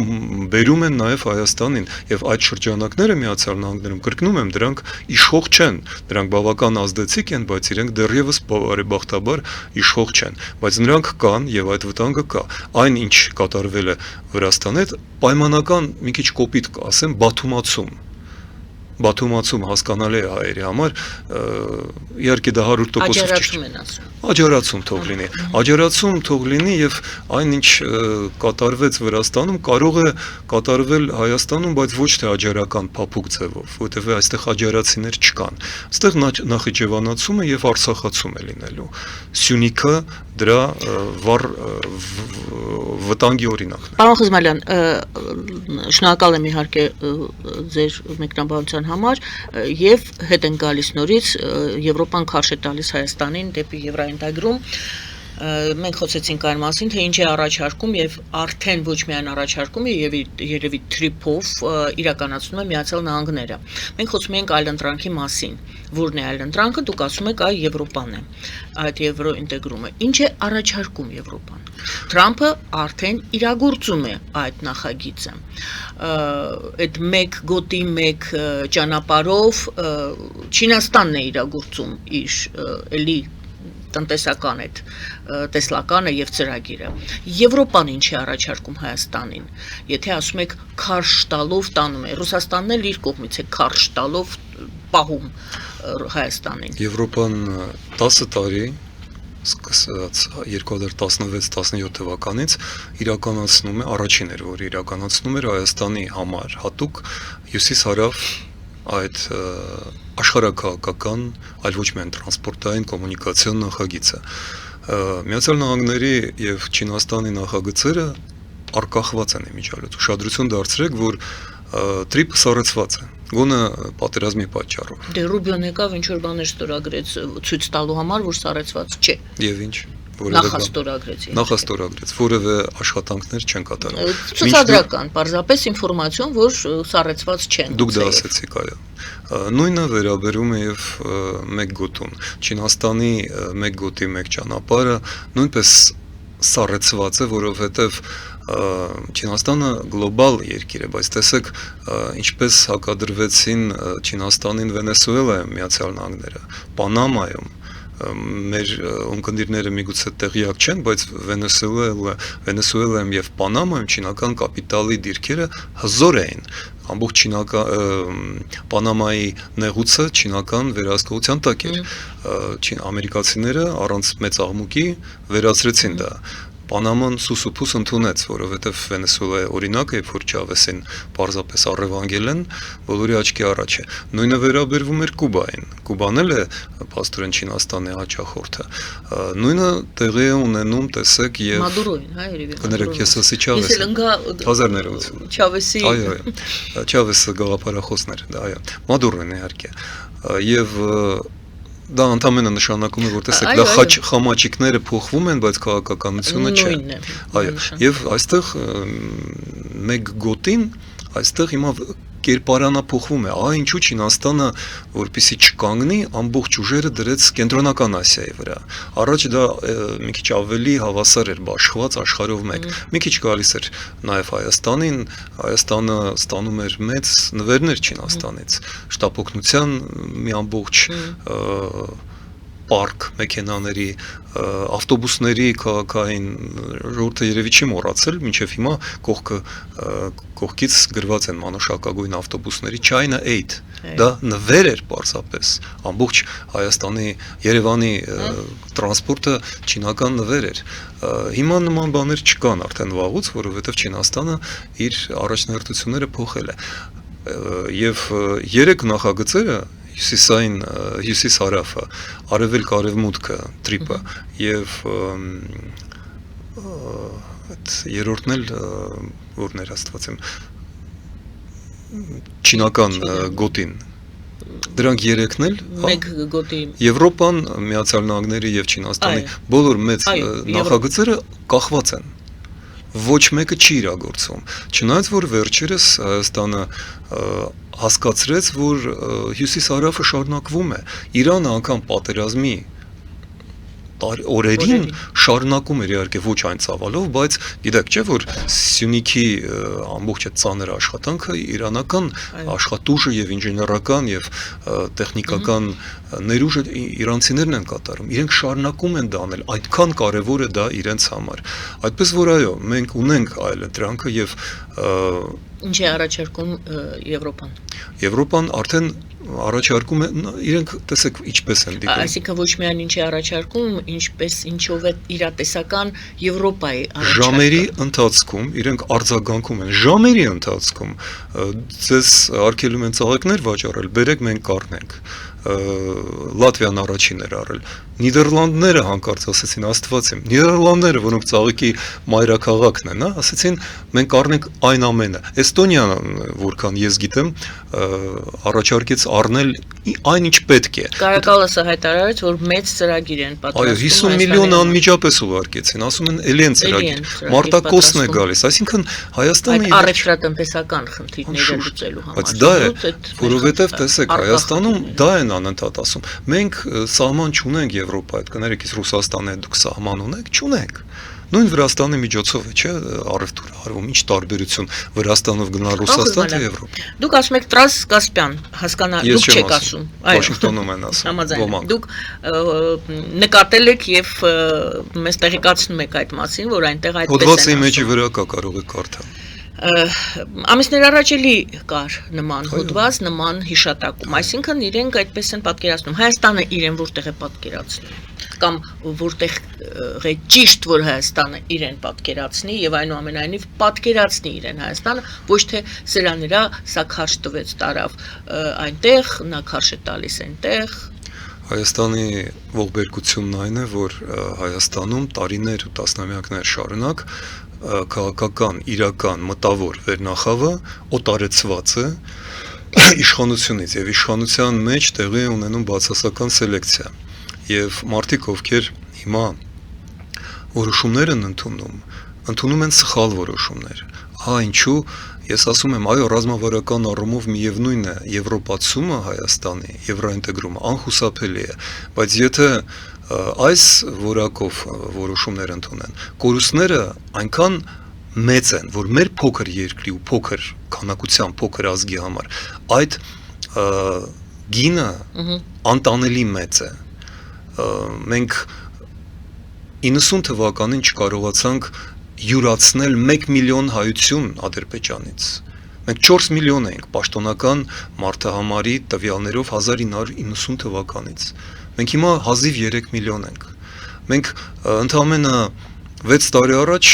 բերում են նաև Հայաստանին եւ այդ շրջանակները Միացյալ Նահանգներում կրկնում եմ, դրանք իշխող չեն, դրանք բավական ազդեցիկ են, բայց իրենք դեռևս բարեբախտաբար իշխող չեն, բայց նրանք կան եւ այդ վտանգը կա։ Այն ինչ կատարվել է Վրաստանի հետ, պայմանական մի քիչ կոպիտ ասեմ, Բաթումացում հասկանալի է հայերի համար, իհարկե դա 100% ճիշտ։ Աջարացում թող լինի։ Աջարացում թող լինի եւ այնինչ կատարվեց Վրաստանում կարող է կատարվել Հայաստանում, բայց ոչ թե աջարական փափուկ ձևով, որտեղ այստեղ աջարացիներ չկան։ Այստեղ նախիջևանացումը եւ արցախացում է լինելու։ Սյունիքը դրա վտանգի օրինակն է։ Պարոն Խզմալյան, շնորհակալ եմ իհարկե ձեր մեկնաբանության համար եւ հետ են գալիս նորից Եվրոպան քարշ է տալիս Հայաստանին դեպի եվրոինտեգրում։ Մենք խոսեցինք այն մասին, թե ինչ է առաջարկում եւ արդեն ոչ միայն առաջարկում է եւ երևի թրիփով իրականացնում է Միացյալ Նահանգները։ Մենք խոսում ենք այլընտրանքի մասին, որն է այլընտրանքը, դուք ասում եք այ Եվրոպան է, այդ եվրոինտեգրումը։ Ինչ է առաջարկում Եվրոպան։ Թրամփը արդեն իրագործում է այդ նախագիծը։ Այդ մեկ գոտի մեկ ճանապարհով Չինաստանն է իրագործում իր էլի տնտեսական այդ տեսլականը եւ ծրագիրը։ Եվրոպան ինչ է առաջարկում Հայաստանին, եթե ասում եք քարշ տալով տանում է, Ռուսաստանն էլ իր կողմից է քարշ տալով պահում Հայաստանին։ Եվրոպան 10 տարի սկսած 2016-17 թվականից իրականացնում է առաջին էր, որ իրականացնում էր Հայաստանի համար հատուկ հյուսիս-հարավ այդ աշխարհաքաղաքական, այլ ոչ միայն տրանսպորտային կոմունիկացիոն նախագիծը։ Միացյալ Նահանգների եւ Չինաստանի նախագծերը արկախված են իմիջիալոց։ Ուշադրություն դարձրեք, որ տրիպը սառեցված է։ Գոնը պատերազմի պատճառով։ Դե Ռուբիոն եկավ ինչ որ բաներ ստորագրեց ցույց տալու համար, որ սառեցված չէ։ Եվ ինչ Նախաստորագրեց։ Նախաստորագրեց, որևէ աշխատանքներ չեն կատարել։ Ցուցադրական, պարզապես ինֆորմացիոն, որ սառեցված չեն։ Դուք դա ասեցիք, այո։ Նույնը վերաբերում է եւ մեկ գոտուն։ Չինաստանի մեկ գոտի մեկ ճանապարհը նույնպես սառեցված է, որովհետեւ Չինաստանը գլոբալ երկիր է, բայց տեսեք ինչպես հակադրվեցին Չինաստանին Վենեսուելայում Միացյալ Նահանգները, Պանամայում մեր ունկնդիրները միգուցե տեղյակ չեն, բայց Վենեսուելայում եւ Պանամայում չինական կապիտալի դիրքերը հզոր էին։ Ամբողջ Պանամայի նեղուցը չինական վերահսկողության տակ էր։ Ամերիկացիները առանց մեծ աղմուկի վերացրեցին դա։ Պանաման սուսուփուս ընդունեց, որովհետև Վենեսուելայի օրինակը, երբ որ Չավեսին պարզապես առևանգել են, բոլորի աչքի առաջ է։ Նույնը վերաբերվում էր Կուբային։ Կուբան էլ է փաստորեն Չինաստանի հաճախորդը։ Նույնը տեղի է ունենում, տեսեք, եւ Մադուրոին, հա, երևի։ Կներեք, ես ասի Չավեսին։ 1980 Չավեսի։ Այո, Չավեսը գաղափարախոսն էր, դա այո։ Մադուրոին իհարկե։ Եվ դա ընդամենը նշանակում է, որ տեսեք, դա խամաչիկները փոխվում են, բայց քաղաքականությունը չէ։ Այո, եւ այստեղ մեկ գոտին, այստեղ հիմա կերպարանափոխվում է, ինչու Չինաստանը, որպեսզի չկանգնի, ամբողջ ուժերը դրեց Կենտրոնական Ասիայի վրա։ Առաջ դա մի քիչ ավելի հավասար էր բաշխված աշխարհով մեկ։ Մի քիչ գալիս էր նաև Հայաստանին, Հայաստանը ստանում էր մեծ նվերներ Չինաստանից, շտապօգնության մի ամբողջ պարկ մեքենաների, ավտոբուսների քաղաքային ժողովուրդը երևի չի մոռացել, մինչև հիմա կողքից գրված են մանուշակագույն ավտոբուսների China 8, դա նվեր էր պարզապես, ամբողջ Հայաստանի, Երևանի տրանսպորտը չինական նվեր էր։ Հիմա նման բաներ չկան արդեն վաղուց, որովհետև Չինաստանը իր առաջնահերթությունները փոխել է։ Եվ 3 նախագծերը Հյուսիսային հյուսիս-հարավը, արևելք-արևմուտքը, տրիպը եւ այդ երրորդն էլ որն էր Աստված իմ չինական գոտին։ Դրանք 3-ն էլ մեկ գոտի Եվրոպան, Միացյալ Նահանգները եւ Չինաստանի բոլոր մեծ նախագծերը կախված են։ Ոչ մեկը չի իրագործվում։ Չնայած որ վերջերս Հայաստանը հասկացրեց, որ հյուսիս-հարավը շարունակվում է։ Իրանը անգամ պատերազմի օրերին շարունակում էր իհարկե ոչ այն ծավալով, բայց գիտեք չէ որ Սյունիքի ամբողջ այդ ծանր աշխատանքը իրանական աշխատուժը եւ ինժեներական եւ տեխնիկական ներուժը իրանցիներն են կատարում։ Իրենք շարունակում են դա անել, այդքան կարեւոր է դա իրենց համար։ Այդպես որ այո, մենք ունենք այլ դրանքը եւ ինչ է առաջարկում Եվրոպան։ Եվրոպան արդեն առաջարկում է, իրենք տեսեք ինչպես են դիտում։ Այսինքն ոչ միայն ինչ է առաջարկում, ինչպես ինչով է իրատեսական Եվրոպայի առաջարկը։ Ժամերի ընթացքում իրենք արձագանքում են, ժամերի ընթացքում ձեզ արգելում են ծաղիկներ վաճառել, բերեք մենք կառնենք։ Լատվիան առաջին էր արել։ Նիդերլանդները հանկարծ ասեցին Աստված իմ, Նիդերլանդները, որոնք ծաղիկի մայրաքաղաքն են, ասեցին մենք առնենք այն ամենը։ Էստոնիան, որքան ես գիտեմ, առաջարկեց առնել այն ինչ պետք է։ Կարակալասը հայտարարեց, որ մեծ ծրագիր են պատրաստում։ Այո, 50 միլիոն անմիջապես ուղարկեցին, ասում են էլի են ծրագիր։ Մարտակոսն է գալիս, այսինքն Հայաստանը այդ առևտրատնտեսական խնդիրները լուծելու համար։ Բայց դա է, որովհետև տեսեք, Հայաստանում դա են անընդհատ ասում։ Մենք սահման չունենք Եվրոպայի հետ, կներեք, իսկ Ռուսաստանի հետ դուք սահման ունեք, չունենք։ Նույն Վրաստանի միջոցով է, չէ, առևտուրը արվում, ինչ տարբերություն Վրաստանով գնալ Ռուսաստան թե Եվրոպա։ Դուք ասում եք տրանսկասպյան, հասկանա, դուք չեք ասում։ Այո, Վաշինգտոնում են ասում։ Ոմանք։ Դուք նկատել եք եւ մեզ տեղեկացնում եք այդ մասին, որ այնտեղ այդպես են։ Հոդվածի մեջի վրա կա, կարող եք կարդալ։ Ամիսներ առաջ էլի կար նման հոդված, նման հիշատակում, այսինքն իրենք այդպես են պատկերացնում, Հայաստանը իրեն որտեղ է պատկերացնում, կամ որտեղ է ճիշտ, որ Հայաստանը իրեն պատկերացնի եւ այնուամենայնիվ պատկերացնի իրեն Հայաստանը, ոչ թե սրաներա սա քարշ տվեց տարավ այնտեղ, նա քարշ է տալիս այնտեղ։ Հայաստանի ողբերգությունն այն է, որ Հայաստանում տարիներ ու տասնամյակներ շարունակ քաղաքական, իրական, մտավոր վերնախավը օտարեցված է իշխանությունից եւ իշխանության մեջ տեղի ունենում բացասական սելեկցիա եւ մարդիկ ովքեր հիմա որոշումներ են ընդունում են սխալ որոշումներ։ Ինչու ես ասում եմ, այո, ռազմավարական առումով միևնույն է, եվրոպացումը Հայաստանի, եվրոինտեգրումը անխուսափելի է, բայց եթե այս որակով որոշումներ ընդունեն, կորուստները այնքան մեծ են, որ մեր փոքր երկրի ու փոքր քանակության, փոքր ազգի համար այդ գինը անտանելի մեծ է։ Մենք 90 թվականին չկարողացանք յուրացնել 1 միլիոն հայություն Ադրբեջանից։ Մենք 4 միլիոն էինք պաշտոնական մարդահամարի տվյալներով 1990 թվականից։ Մենք հիմա հազիվ 3 միլիոն ենք։ Մենք ընդամենը 6 տարի առաջ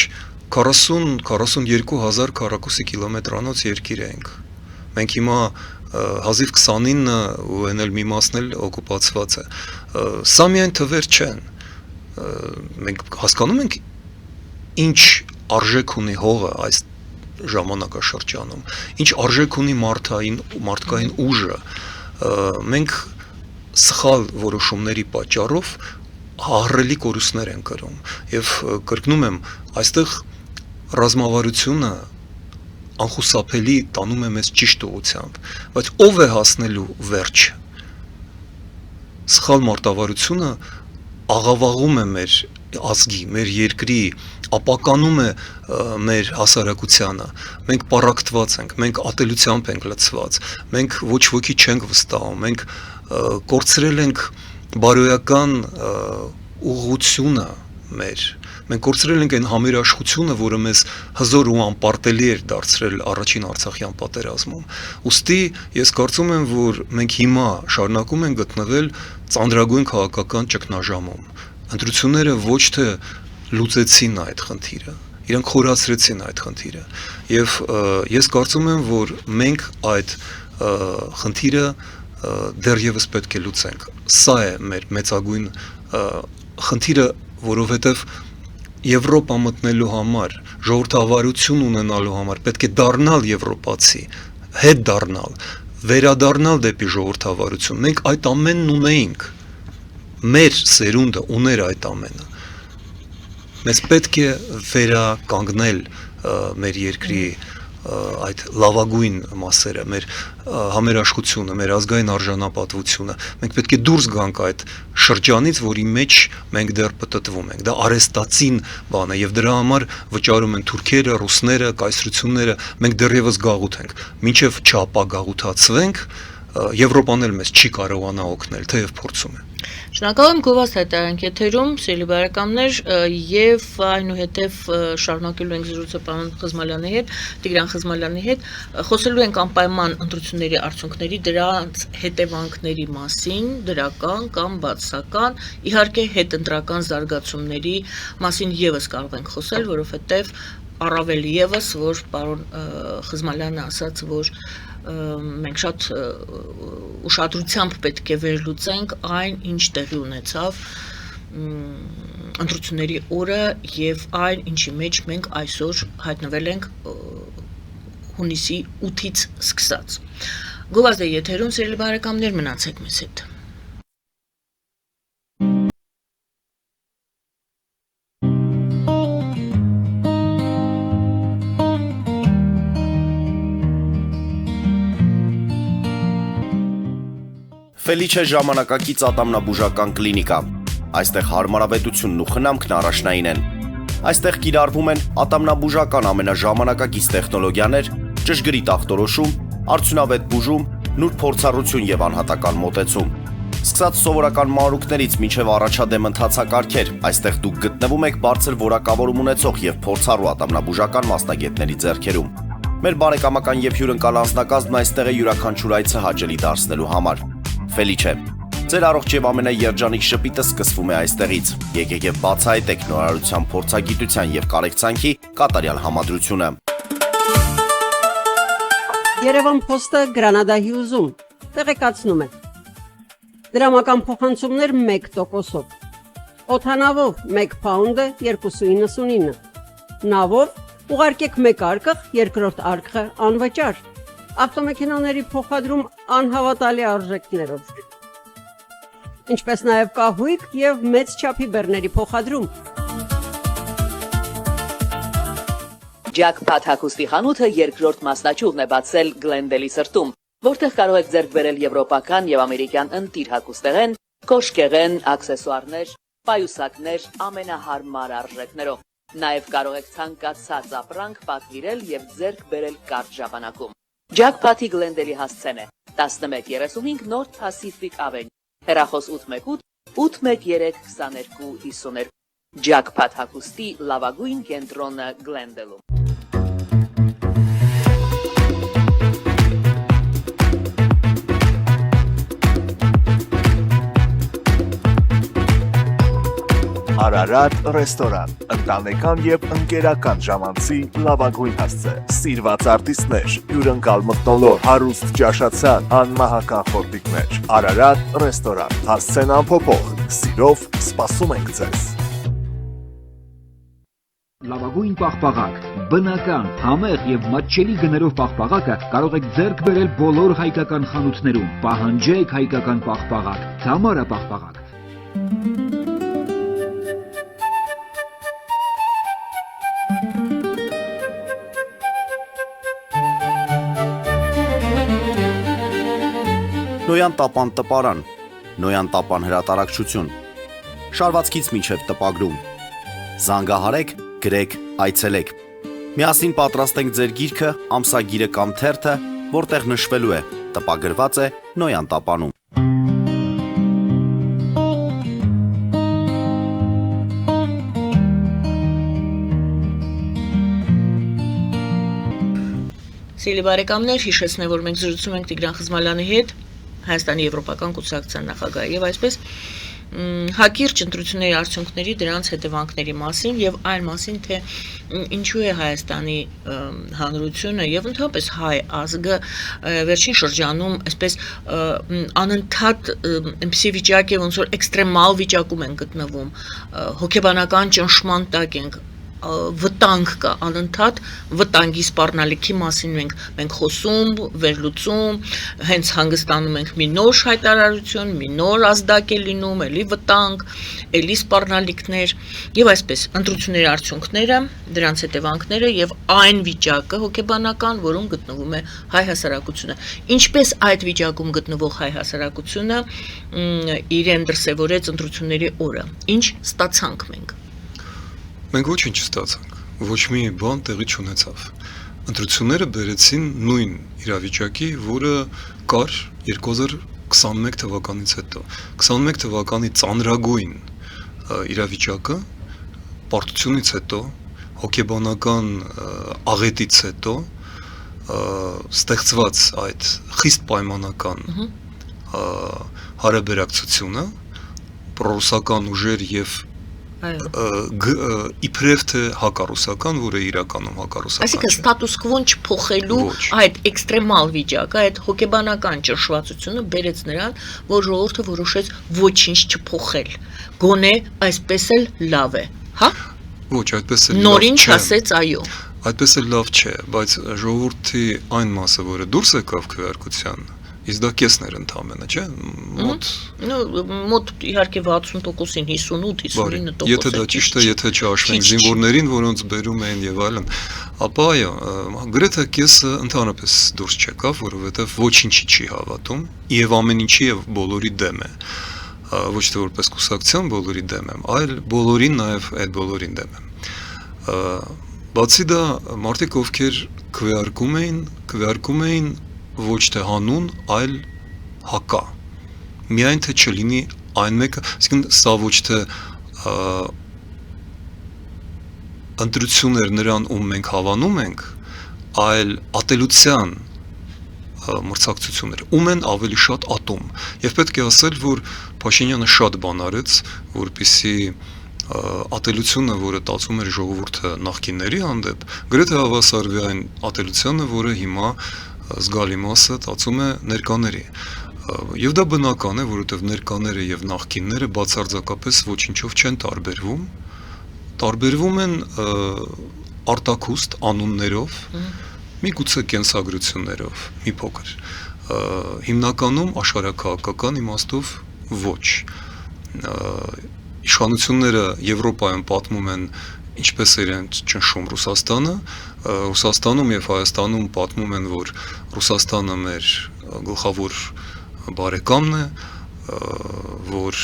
40-42 հազար քառակուսի կիլոմետրանոց երկիր ենք։ Մենք հիմա հազիվ 29 ու այն էլ մի մասն էլ օկուպացված է։ Սա միայն թվեր չեն։ Մենք հասկանում ենք ինչ արժեք ունի հողը այս ժամանակաշրջանում, ինչ արժեք ունի մարդկային ուժը։ Մենք սխալ որոշումների պատճառով ահռելի կորուստներ են կրում եւ կրկնում եմ, այստեղ ռազմավարությունը անխուսափելի տանում է մեզ ճիշտ ուղղությամբ, բայց ով է հասնելու վերջ։ Սխալ մարտավարությունը աղավաղում է մեր ազգի, մեր երկրի, ապականում է մեր հասարակությանը, մենք պառակտված ենք, մենք ատելությամբ ենք լցված, մենք ոչ ոքի չենք վստահում, մենք կորցրել ենք բարոյական ուղղությունը մեր, մենք կորցրել ենք այն համերաշխությունը, որը մեզ հզոր ու անպարտելի էր դարձրել առաջին Արցախյան պատերազմում։ Ուստի ես կարծում եմ, որ մենք հիմա շարունակում ենք գտնվել ծանրագույն քաղաքական ճգնաժամում։ Ընտրությունները ոչ թե լուծեցին այդ խնդիրը, իրենք խորացրեցին այդ խնդիրը եւ ես կարծում եմ, որ մենք այդ խնդիրը դեռևս պետք է լուծենք։ Սա է մեր մեծագույն խնդիրը, որովհետեւ Եվրոպա մտնելու համար, ժողովրդավարություն ունենալու համար պետք է դառնալ եվրոպացի, հետ դառնալ, վերադառնալ դեպի ժողովրդավարություն։ Մենք այդ ամենն ունեինք։ Մեր սերունդը ուներ այդ ամենը։ Մեզ պետք է վերականգնել մեր երկրի այդ լավագույն մասերը, մեր համերաշխությունը, մեր ազգային արժանապատվությունը։ Մենք պետք է դուրս գանք այդ շրջանից, որի մեջ մենք դեռ պտտվում ենք։ Դա արեստացին բան է եւ դրա համար վճարում են թուրքերը, ռուսները, կայսրությունները, մենք դեռևս գաղութ ենք։ Մինչեւ չապագաղութացվենք, Եվրոպան էլ մեզ չի կարողանա օգնել, թեև փորձում է։ Շնորհակալ եմ Գովազդ հայտարարենք եթերում, սիրելի բարեկամներ, եւ այնուհետեւ շարունակելու ենք զրույցը պարոն Խզմալյանի հետ, Տիգրան Խզմալյանի հետ, խոսելու ենք անպայման ընտրությունների արդյունքների, դրանց հետևանքների մասին, դրական կամ բացասական, իհարկե հետընտրական զարգացումների մասին եւս կարող ենք խոսել, որովհետեւ առավել եւս, որ պարոն Խզմալյանը ասաց, որ մենք շատ ուշադրությամբ պետք է վերլուծենք այն, ինչ տեղի ունեցավ ընտրությունների օրը եւ այն, ինչի մեջ մենք այսօր հայտնվել ենք հունիսի 8-ից սկսած։ Գովազդ է եթերում, սիրելի բարեկամներ, մնացեք մեզ հետ։ Ֆելիչե ժամանակակից ատամնաբուժական կլինիկա։ Այստեղ հարմարավետությունն ու խնամքն առաջնային են։ Այստեղ կիրառվում են ատամնաբուժական ամենաժամանակակից տեխնոլոգիաներ, ճշգրիտ ախտորոշում, արդյունավետ բուժում, նուրբ փորձառություն եւ անհատական մոտեցում։ Սկսած սովորական մանրուքներից մինչև առաջադեմ ընթացակարգեր, այստեղ դուք գտնվում եք բարձր որակավորում ունեցող եւ փորձառու ատամնաբուժական մասնագետների ձեռքերում։ Մեր բարեկամական եւ հյուրընկալ անձնակազմն այստեղ է յուրաքանչյուր այցը հաճելի դարձնելու համար։ Ֆելիչե, ձեր առողջ եւ ամենաերջանիկ շպիտը սկսվում է այստեղից։ Եկեք եւ բացահայտեք նորարարության, փորձագիտության եւ կարեկցանքի կատարյալ համադրությունը։ Երևան Փոստը Գրանադա Հյուզում տեղեկացնում է։ Դրամական փոխանցումներ 1%-ով։ Օդանավով 1 փաունդը 2.99։ Նավով ուղարկեք 1 արկղ, երկրորդ արկղը անվճար։ Ավտոմեքենաների փոխադրում անհավատալի արժեքներով։ Ինչպես նաև կահույք եւ մեծ չափի բեռների փոխադրում։ Jackpot հագուստի խանութը երկրորդ մասնաճյուղն է բացել Գլենդելի սրտում, որտեղ կարող եք ձեռք բերել եվրոպական եւ ամերիկյան ընտիր հագուստեղեն, կոշկեղեն, աքսեսուարներ, պայուսակներ ամենահարմար արժեքներով։ Նաև կարող եք ցանկացած ապրանք պատվիրել եւ ձեռք բերել կարճ ժամանակում։ Jackpot-ի Գլենդելի հասցեն է 1135 North Pacific Avenue, հեռախոս 818 813 2252։ Jackpot հագուստի լավագույն կենտրոնը Գլենդելում։ Արարատ ռեստորան, ընտանեկան եւ ընկերական ժամանցի լավագույն հասցե, սիրված արտիստներ, հյուրընկալ մթնոլորտ, հարուստ ճաշացան, անմահական խորտիկներ։ Արարատ ռեստորան, հասցեն անփոփոխ, սիրով սպասում ենք ձեզ։ Լավագույն պաղպաղակ, բնական, համեղ եւ մատչելի գներով պաղպաղակը կարող եք ձեռք բերել բոլոր հայկական խանութներում։ Պահանջեք հայկական պաղպաղակ, Թամարա պաղպաղակ։ Նոյան տապան տպարան, Նոյան տապան հրատարակչություն, շարվածքից մինչև տպագրում, զանգահարեք, գրեք, այցելեք, միասին պատրաստենք ձեր գիրքը, ամսագիրը կամ թերթը, որտեղ նշվելու է, տպագրված է Նոյան տապանում։ Սիրելի բարեկամներ, հիշեցնեմ, որ մենք զրուցում ենք Տիգրան Խզմալյանի հետ, Հայաստանի Եվրոպական կուսակցության նախագահի եւ այսպես հակիրճ ընտրությունների արդյունքների դրանց հետևանքների մասին եւ այլ մասին, թե ինչու է Հայաստանի հանրությունը եւ ընդհանրապես հայ ազգը վերջին շրջանում այսպես անընդհատ այնպիսի վիճակ է, ոնց որ էքստրեմալ վիճակում են գտնվում, հոգեբանական ճնշման տակ ենք, վտանգ կա, անընդհատ վտանգի սպառնալիքի մասին մենք խոսում, վերլուծում, հենց հանգստանում ենք մի նոր հայտարարություն, մի նոր ազդակ է լինում, էլի վտանգ, էլի սպառնալիքներ եւ այսպես ընտրությունների արդյունքները, դրանց հետևանքները եւ այն վիճակը հոգեբանական, որում գտնվում է հայ հասարակությունը։ Ինչպես այդ վիճակում գտնվող հայ հասարակությունը իրեն դրսևորեց ընտրությունների օրը, ինչ ստացանք մենք։ Մենք ոչինչ չստացանք, ոչ մի բան տեղի չունեցավ։ Ընտրությունները բերեցին նույն իրավիճակի, որը կար 2021 թվականից հետո։ 21 թվականի ծանրագույն իրավիճակը պարտությունից հետո, հոգեբանական աղետից հետո ստեղծված այդ խիստ պայմանական հարաբերակցությունը, պրոռուսական ուժեր եւ իբրև թե հակառուսական, որը իրականում հակառուսական չէ։ Այսինքն ստատուս քվոն չփոխելու այդ էքստրեմալ վիճակը, այդ հոգեբանական ճնշվածությունը բերեց նրան, որ ժողովուրդը որոշեց ոչինչ չփոխել։ Գոնե այսպես էլ լավ է, հա? Ոչ, այդպես էլ լավ չէ։ Նորին ասեց այո։ Այդպես էլ լավ չէ, բայց ժողովրդի այն մասը, որը դուրս եկավ քվեարկության, իսկ դա կեսն էր ընդամենը, չէ՞, մոտ իհարկե 60%-ին 58-59%։ Եթե դա ճիշտ է, եթե չհաշվենք զինվորներին, որոնց բերում էին եւ այլն, ապա այո, գրեթե կեսը ընդհանրապես դուրս չեկավ, որովհետեւ ոչինչի չի հավատում եւ ամեն ինչի եւ բոլորի դեմ է։ Ոչ թե որպես կուսակցության բոլորի դեմ եմ, այլ բոլորին նաեւ այդ բոլորին դեմ եմ։ Բացի դա, մարդիկ ովքեր քվեարկում էին ոչ թե հանուն, այլ հակա։ Միայն թե չլինի այն մեկը, այսինքն սա ոչ թե ընտրություններ նրան, ում մենք հավանում ենք, այլ ատելության մրցակցություններ, ում են ավելի շատ ատում։ Եվ պետք է ասել, որ Փաշինյանը շատ բան արեց, որպեսզի ատելությունը, որը տածում էր ժողովուրդը նախկինների հանդեպ, գրեթե հավասարվի այն ատելությանը, որը հիմա զգալի մասը տածում է ներկաների։ Եվ դա բնական է, որովհետև ներկաները եւ նախկինները բացարձակապես ոչինչով չեն տարբերվում։ Տարբերվում են արտակուստ անուններով, միգուցե կենսագրություններով, մի փոքր։ Հիմնականում աշխարհաքաղաքական իմաստով ոչ։ Իշխանությունները Եվրոպայում պատմում են ինչպես իրենց ճնշում Ռուսաստանը, Ռուսաստանում եւ Հայաստանում պատմում են, որ Ռուսաստանը մեր գլխավոր բարեկամն է, որ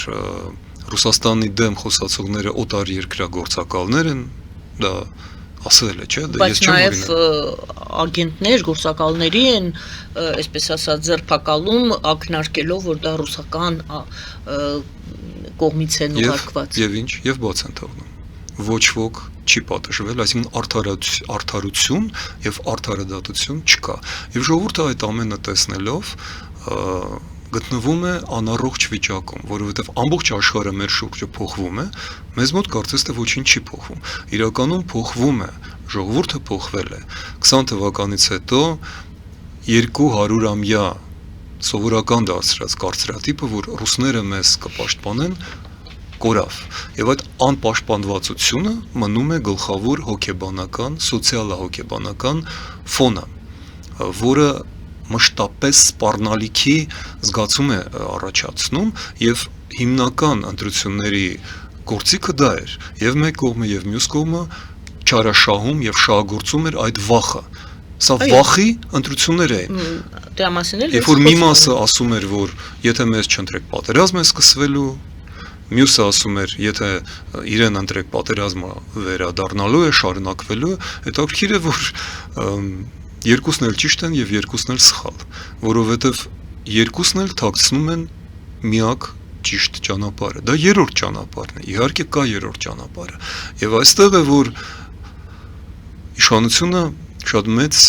Ռուսաստանի դեմ խոսացողները օտար երկրագործակալներ են, դա ասել է, չէ՞, դա ես չեմ օրինակ։ Բայց նաև ագենտներ, գործակալների են, այսպես ասած, ձերբակալում ակնարկելով, որ դա ռուսական կողմից են ուղարկված։ Եվ ինչ, եւ բաց են թողնում։ Ոչ ոք չի պատժվել, այսինքն արդարություն եւ արդարադատություն չկա։ Եվ ժողովուրդը այդ ամենը տեսնելով գտնվում է անառողջ վիճակում, որովհետև ամբողջ աշխարհը մեր շուրջը փոխվում է, մեզ մոտ կարծես թե ոչինչ չի փոխվում։ Իրականում փոխվում է, ժողովուրդը փոխվել է։ 20 թվականից հետո 200-ամյա սովորական դարձրած կարծրատիպը, որ ռուսները մեզ կպաշտպանեն, կորավ։ Եվ այդ անպաշտպանվածությունը մնում է գլխավոր հոգեբանական, սոցիալահոգեբանական ֆոնը, որը մշտապես սպառնալիքի զգացում է առաջացնում եւ հիմնական ընտրությունների գործիքը դա էր եւ մեկ կողմը եւ մյուս կողմը չարաշահում եւ շահագործում էր այդ վախը սա վախի ընտրություններ էին դրա մասին էլ երբ որ մի մասը ասում էր որ եթե մեզ չընտրեք պատերազմ է սկսվելու մյուսը ասում էր եթե իրեն ընտրեք պատերազմը վերադառնալու է շարունակվելու հետաքրքիր է որ երկուսն էլ ճիշտ են եւ երկուսն էլ սխալ, որովհետեւ երկուսն էլ թաքցնում են միակ ճիշտ ճանապարհը։ Դա երրորդ ճանապարհն է։ Իհարկե կա երրորդ ճանապարհը։ Եվ այստեղ է որ իշխանությունը շատ մեծ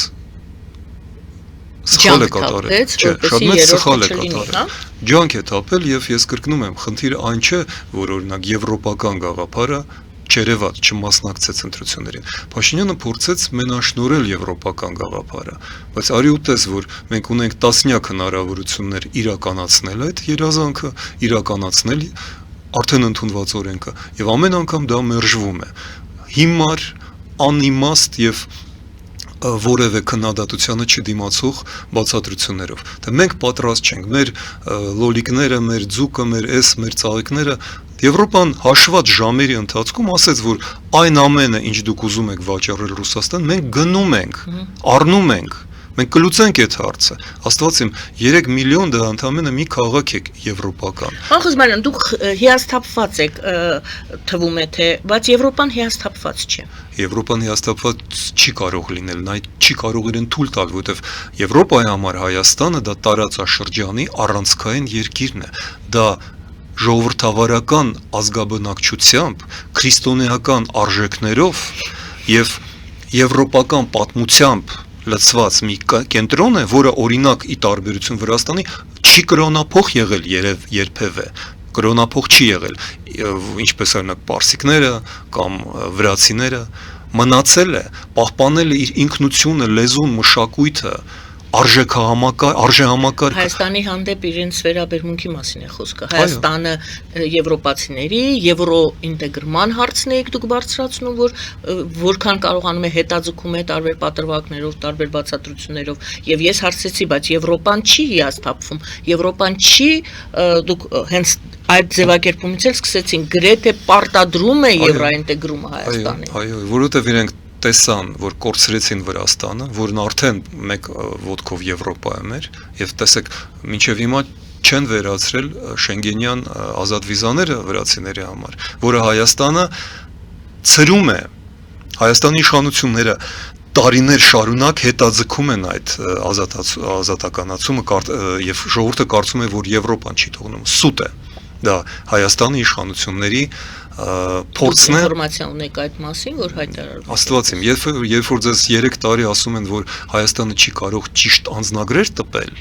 սխալ է կատարել, չէ, շատ մեծ սխալ է կատարել։ Ջանք է թափել եւ ես կրկնում եմ, խնդիրը այն չէ, որ օրինակ եվրոպական գաղափարը չերևաց, չմասնակցեց ընտրություններին։ Փաշինյանը փորձեց մենաշնորհել եվրոպական գաղափարը, բայց արի ու տես, որ մենք ունենք տասնյակ հնարավորություններ իրականացնել այդ երազանքը, իրականացնել արդեն ընդունված օրենքը, եւ ամեն անգամ դա մերժվում է։ Հիմար, անիմաստ եւ որևէ քննադատությանը չդիմացող բացատրություններով։ Թե մենք պատրաստ չենք, մեր լոլիկները, մեր ձուկը, մեր ծաղիկները Եվրոպան հաշված ժամերի ընթացքում ասեց, որ այն ամենը, ինչ դուք ուզում եք վաճառել Ռուսաստան, մենք գնում ենք, առնում ենք, մենք կլուծենք այդ հարցը։ Աստված իմ 3 միլիոն դա ընդամենը մի քաղաք է եվրոպական։ Խզմանյան, դուք հիասթափված եք, թվում է թե, բայց Եվրոպան հիասթափված չէ։ Եվրոպան հիասթափված չի կարող լինել, նա չի կարող իրեն թույլ տալ, որովհետև Եվրոպայի համար Հայաստանը դա տարածաշրջանի առանցքային երկիրն է։ Դա ժողովրդավարական ազգաբնակչությամբ, քրիստոնեական արժեքներով եւ եվրոպական պատմությամբ լցված մի կենտրոն է, որը օրինակ ի տարբերություն Վրաստանի չի կրոնափոխ եղել երբևէ, կրոնափոխ չի եղել, ինչպես օրինակ պարսիկները կամ վրացիները, մնացել է, պահպանել է իր ինքնությունը, լեզուն, մշակույթը, արժեհամակարգ Հայաստանի հանդեպ իրենց վերաբերմունքի մասին է խոսքը։ Հայաստանը եվրոպացիների եվրոինտեգրման հարցն եք դուք բարձրացնում, որ որքան կարողանում է հետաձգում է տարբեր պատրվակներով, տարբեր բացատրություններով։ Եվ ես հարցեցի, բայց Եվրոպան չի հիասթափվում։ Եվրոպան չի դուք հենց այդ ձևակերպումից էլ սկսեցին գրեթե պարտադրում է եվրոինտեգրումը Հայաստանի։ Այո, որովհետև իրենք տեսան, որ կորցրեցին Վրաստանը, որն արդեն մեկ ոտքով Եվրոպայում էր, եւ տեսեք, մինչեւ հիմա չեն վերացրել շենգենյան ազատ վիզաները վրացիների համար, որը Հայաստանը ծրում է, Հայաստանի իշխանությունները տարիներ շարունակ հետաձգում են այդ ազատականացումը եւ ժողովուրդը կարծում է, որ Եվրոպան չի թողնում, սուտ է։ Դա Հայաստանի իշխանությունների փորձն է ինֆորմացիա ունեք այդ մասին, որ հայտարարվում։ Աստված իմ, երբ որ ձեզ 3 տարի ասում են, որ Հայաստանը չի կարող ճիշտ անձնագրեր տպել,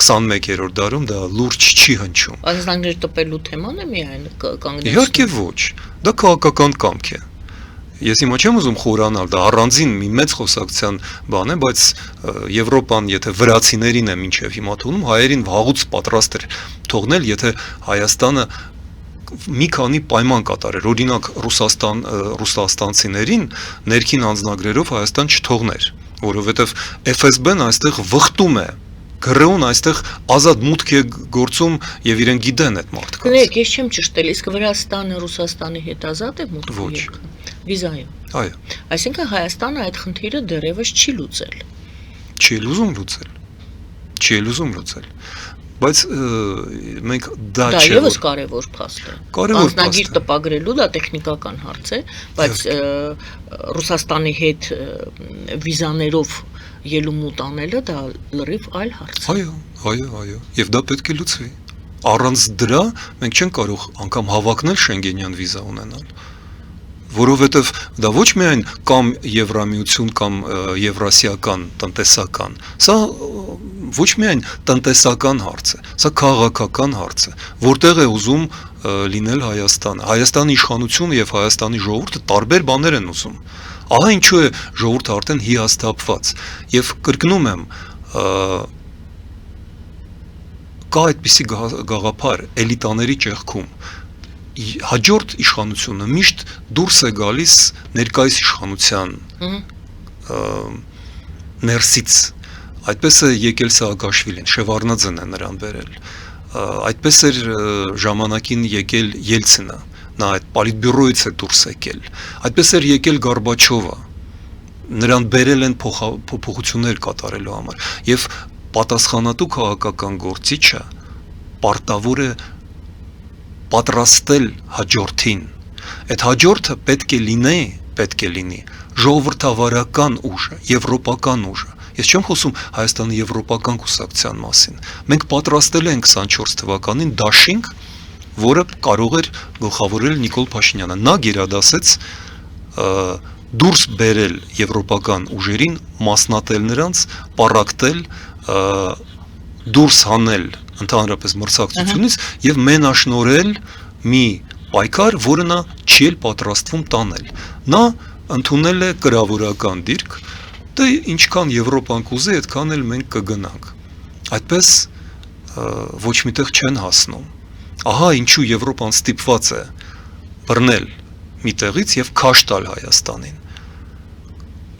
21-րդ դարում դա լուրջ չի հնչում։ Անձնագրեր տպելու թեման է միայն կանգնեցնում։ Իհարկե ոչ, դա քաղաքական կամք է։ Ես հիմա չեմ ուզում խորանալ, դա առանձին մի մեծ խոսակցության բան է, բայց Եվրոպան, եթե վրացիներին է մինչև հիմա թողնում, հայերին վաղուց պատրաստ էր թողնել, եթե Հայաստանը մի քանի պայման կատարեր, օրինակ ռուսաստանցիներին ներքին անձնագրերով Հայաստան չթողներ, որովհետև FSB-ն այստեղ վխտում է, գրեուն այստեղ ազատ մուտք է գործում եւ իրեն գիտեն այդ մարդկանց։ Կներեք, ես չեմ ճշտել, իսկ Վրաստանը Ռուսաստանի հետ ազատ է մուտք Ոչ։ վիզայով։ Այո, Այսինքն Հայաստանը այդ խնդիրը դեռևս չի լուծել։ չի լուզում լուծել։ Բայց մենք դա Դա չէ, եւս որ կարևոր փաստ է։ Կարևոր Անձնագիր փաստ է։ տպագրելու դա տեխնիկական հարց է, բայց Ռուսաստանի հետ վիզաներով ելումուտ անելը դա լրիվ այլ հարց է։ Այո, եւ դա պետք է լուծվի։ Առանց դրա մենք չենք կարող անգամ հավակնել Շենգենյան վիզա ունենալ, որովհետեւ դա ոչ միայն կամ Եվրամիություն կամ Եվրասիական տնտեսական, սա ոչ միայն տնտեսական հարց է, սա քաղաքական հարց է, որտեղ է ուզում լինել Հայաստանը։ Հայաստանի իշխանությունը եւ Հայաստանի ժողովուրդը տարբեր բաներ են ուզում։ Ահա ինչու է ժողովուրդը արդեն հիասթափված եւ կրկնում եմ կա այդպիսի գաղափար էլիտաների ճեղքում հաջորդ իշխանությունը միշտ դուրս է գալիս ներկայիս իշխանության ներսից այդպես է եկել Սաակաշվիլին, Շևարդնաձեն է նրան բերել, այդպես էր ժամանակին եկել Ելցինը, նա այդ պոլիտբյուրոյից է դուրս եկել, այդպես էր եկել Գորբաչովը, նրան բերել են փոփոխություններ կատարելու համար եւ պատասխանատու քաղաքական գործիչը պարտավոր է պատրաստել հաջորդին, այդ հաջորդը պետք է լինի ժողովրդավարական ուժը, եվրոպական ուժը, ես չեմ խոսում Հայաստանի եվրոպական կուսակցության մասին, մենք պատրաստել ենք 24 թվականին դաշինք, որը կարող էր գլխավորել Նիկոլ Փաշինյանը, նա գերադասեց դուրս բերել եվրոպական ուժերին, մասնատել նրանց, պառակտել, դուրս հանել ընդհանրապես մրցակցությունից եւ մենաշնորհել մի պայքար, որը նա չի էլ պատրաստվում տանել։ Նա ընդունել է կրավորական դիրք, դե ինչքան Եվրոպան կուզի, այդքան էլ մենք կգնանք։ Այդպես ոչ միտեղ չեն հասնում։ Ահա ինչու Եվրոպան ստիպված է բռնել մի տեղից եւ քաշ տալ Հայաստանին։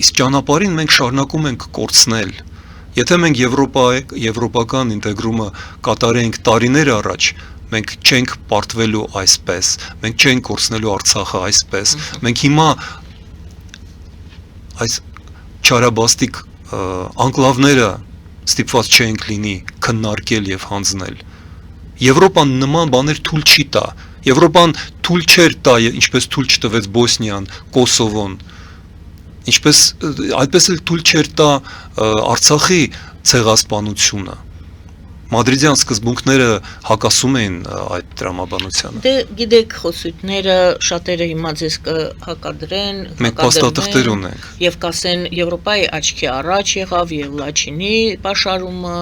Իսկ ճանապարհին մենք շարունակում ենք կորցնել։ Եթե մենք եվրոպական ինտեգրումը կատարենք տարիներ առաջ, մենք չենք պարտվելու այսպես, մենք չենք կորցնելու Արցախը այսպես, մենք հիմա այս չարաբաստիկ անկլավները ստիպված չենք լինի քննարկել եւ հանձնել։ Եվրոպան նման բաներ թույլ չի տա։ Եվրոպան թույլ չէր տա, ինչպես թույլ չտվեց Բոսնիան, Կոսովոն, ինչպես այդպես էլ թույլ չէր տա Արցախի ցեղասպանությունը։ Մադրիդյան սկզբունքները հակասում էին այդ տրամաբանությանը։ Դե գիտեք, խոսույթները շատերը հիմա ձեզ կհակադրեն, Մենք փաստաթղթեր ունենք։ Եվ կասեն Եվրոպայի աչքի առաջ եղավ եւ Լաչինի պաշարումը,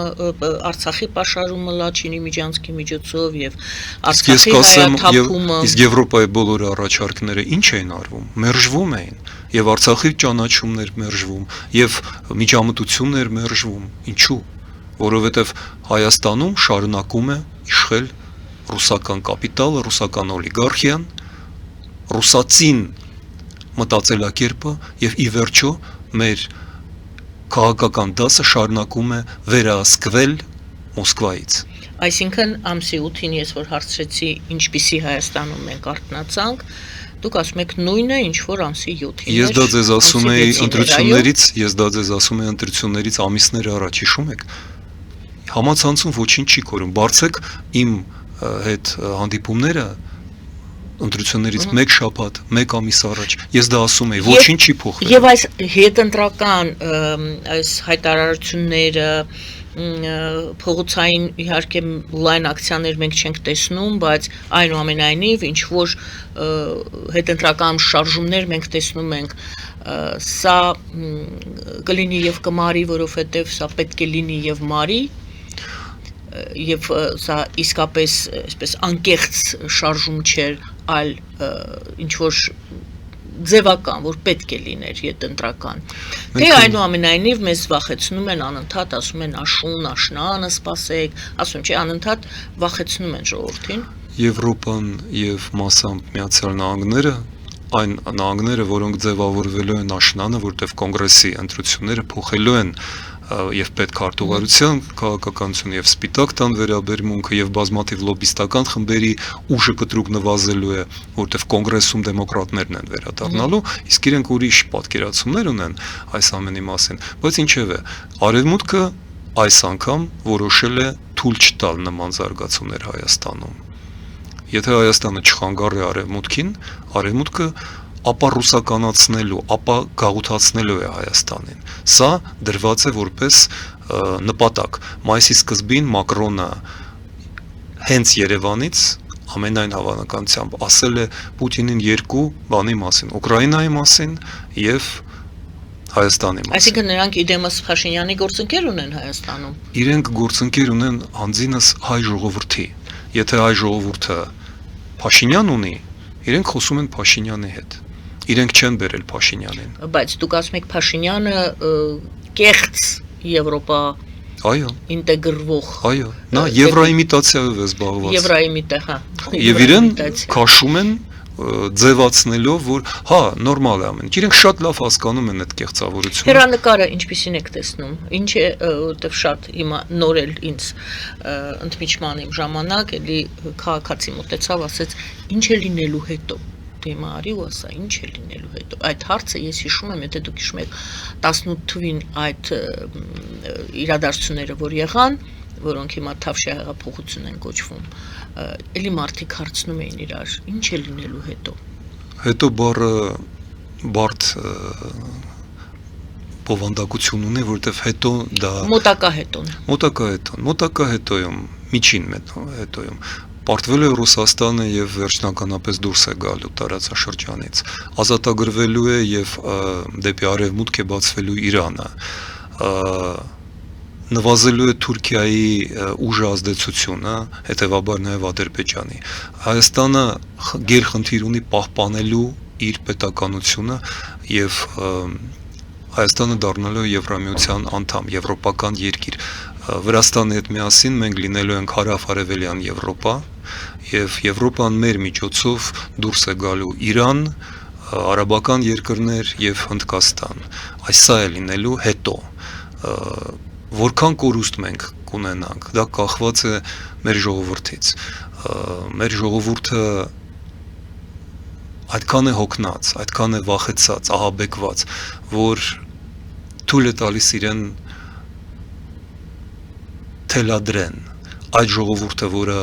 Արցախի պաշարումը Լաչինի Միջանցքի միջոցով եւ Արցախի հայաթափումը։ Իսկ Եվրոպայի բոլոր առաջարկները ինչ էին արվում։ Մերժվում էին եւ Արցախի ճանաչումներ մերժվում եւ միջամտություններ մերժվում։ Ինչու՞։ Որովհետև Հայաստանում շարունակում է իշխել ռուսական կապիտալը, ռուսական օլիգարխիան, ռուսացին մտածելակերպը եւ ի վերջո մեր քաղաքական դասը շարունակում է վերահսկվել Մոսկվայից։ Այսինքն ամսի 8-ին ես որ հարցրեցի ինչպիսի Հայաստանում մենք արթնացանք, դուք ասում եք նույնը ինչ որ ամսի 7-ին։ Ես դա ձեզ ասում եի ընտրություններից ամիսներ առաջ, հիշում եք։ Համացանցում ոչինչ չի կորում, բարձեք իմ հետ հանդիպումները ընտրություններից մեկ շաբաթ, մեկ ամիս առաջ, ես դա ասում եի, ոչինչ չի փոխվել։ Եվ այս հետընտրական այս հայտարարությունները, փողոցային իհարկե լայն ակցիաներ մենք չենք տեսնում, բայց այնուամենայնիվ ինչ որ հետընտրական շարժումներ մենք տեսնում ենք, սա կլինի եւ կմարի, որովհետեւ սա պետք է լինի եւ մարի, եւ սա իսկապես այսպես անկեղծ շարժում չէր, այլ ինչ որ ձևական, որ պետք է լիներ յետընտրական։ Թե այնուամենայնիվ մեզ վախեցնում են անընդհատ, ասում են աշուն, աշնանը սպասեք, ասում չէ, անընդհատ վախեցնում են ժողովրդին։ Եվրոպան եւ մասամբ Միացյալ Նահանգները, այն նահանգները, որոնք ձևավորվելու են աշնանը, որտեղ կոնգրեսի ընտրությունները փոխելու են եւ պետք քարտուղարության քաղաքականություն եւ սպիտակ տան վերաբերմունքը եւ բազմաթիվ լոբիստական խմբերի ուժը կտրուկ նվազելու է, որտեղ կոնգրեսում դեմոկրատներն են վերադառնալու, իսկ իրենք ուրիշ պատկերացումներ ունեն այս ամենի մասին, բայց ինչեւ է, Արևմուտքը այս անգամ որոշել է թույլ չտալ նման զարգացումներ Հայաստանում։ Եթե Հայաստանը չխանգարի Արևմուտքին, Արևմուտքը ապա ռուսականացնելու, ապա գաղութացնելու է Հայաստանին։ Սա դրված է որպես նպատակ։ Մայիսի սկզբին Մակրոնը հենց Երևանից ամենայն հավանականությամբ ասել է Պուտինին երկու բանի մասին՝ Ուկրաինայի մասին եւ Հայաստանի մասին։ Այսինքն նրանք իդեմս Փաշինյանի գործընկեր ունեն Հայաստանում։ Իրենք գործընկեր ունեն անձինս հայ ժողովրդի։ Եթե հայ ժողովուրդը Փաշինյան ունի, իրենք խոսում են Փաշինյանի հետ։ Իրենք չեն բերել Փաշինյանին։ Բայց դուք ասում եք Փաշինյանը կեղծ Եվրոպա ինտեգրվող։ Այո, նա եվրոիմիտացիայով է զբաղված։ Եվրոիմիտա, Եվ իրեն քաշում են ձևացնելով, որ հա, նորմալ է ամեն ինչ։ Իրենք շատ լավ հասկանում են այդ կեղծավորությունը։ Հեռանկարը ինչպիսին եք տեսնում։ Ինչ է, որտեվ շատ հիմա նորել ինձ ընդմիջման իմ ժամանակ, էլի քաղաքացի մտեցավ, ասեց, ինչ է լինելու հետո։ Դե հիմա արի ու ասա, ինչ է լինելու հետո։ Այդ հարցը ես հիշում եմ, եթե դուք հիշում եք 18 թվին այդ իրադարձությունները, որ եղան, որոնք հիմա Թավշյա հեղափոխություն են կոչվում, էլի մարդիկ հարցնում էին իրար, ինչ է լինելու հետո։ Հետո բառը բարդ բովանդակություն ունի, որովհետև հետո դա մոտակա հետոն։ Մոտակա հետոյում, միջին հետոյում պարտվելու է Ռուսաստանը եւ վերջնականապես դուրս է գալու տարածաշրջանից։ Ազատագրվելու է եւ դեպի արևմուտք է բացվելու Իրանը։ Նվազելու է Թուրքիայի ուժը ազդեցությունը, հետևաբար նաև Ադրբեջանի։ Հայաստանը գերխնդիր ունի պահպանելու իր պետականությունը եւ Հայաստանը դառնալու է Եվրամիության անդամ, եվրոպական երկիր։ Վրաստանի հետ միասին մենք լինելու ենք հարավ-արևելյան Եվրոպա եւ Եվրոպան մեր միջոցով դուրս է գալու Իրան, արաբական երկրներ եւ Հնդկաստան։ Այս սա է լինելու հետո։ Որքան կորուստ մենք կունենանք, դա կախված է մեր ժողովրդից։ Մեր ժողովուրդը այդքան է հոգնած, այդքան է վախեցած, ահաբեկված, որ թույլ է տալիս իրեն թելադրեն այդ ժողովուրդը, որը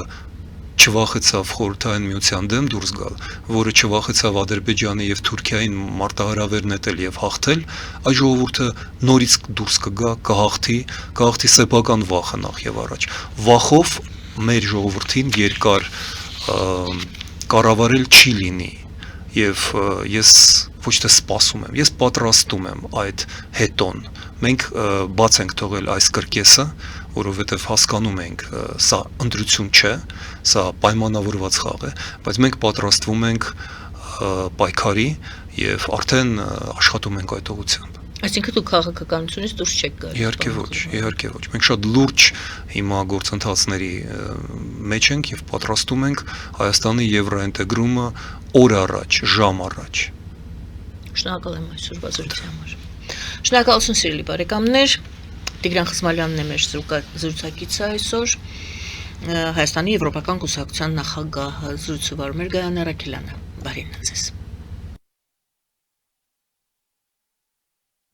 չվախեցավ Խորհրդային Միության դեմ դուրս գալ, որը չվախեցավ Ադրբեջանի եւ Թուրքիային մարտահրավեր նետել եւ հաղթել, այդ ժողովուրդը նորից դուրս կգա, կհաղթի սեփական վախը նախ եւ առաջ։ Վախով մեր ժողովրդին երկար կառավարել չի լինի եւ ես ոչ թե սպասում եմ, ես պատրաստում եմ այդ հետոն։ Մենք բաց ենք թողել այս կրկեսը, որովհետև հասկանում ենք, սա ընտրություն չէ, սա պայմանավորված խաղ է, բայց մենք պատրաստվում ենք պայքարի եւ արդեն աշխատում ենք այդ ուղղությամբ։ Այսինքն դուք քաղաքականությունից դուրս չեք գալու։ Իհարկե ոչ։ Մենք շատ լուրջ հիմա գործընթացների մեջ ենք եւ պատրաստում ենք Հայաստանի եվրոինտեգրումը օր առաջ, ժամ առաջ։ Շնորհակալ եմ այսօրվա զրույցի համար։ Շնորհակալություն սիրելի բարեկամներ։ Տիգրան Խզմալյանն է մեր զրուցակիցը այսօր։ Հայաստանի Եվրոպական կուսակցության նախագահ զրույցը վարում էր Գայան Արաքելյանը։ Բարին ձեզ։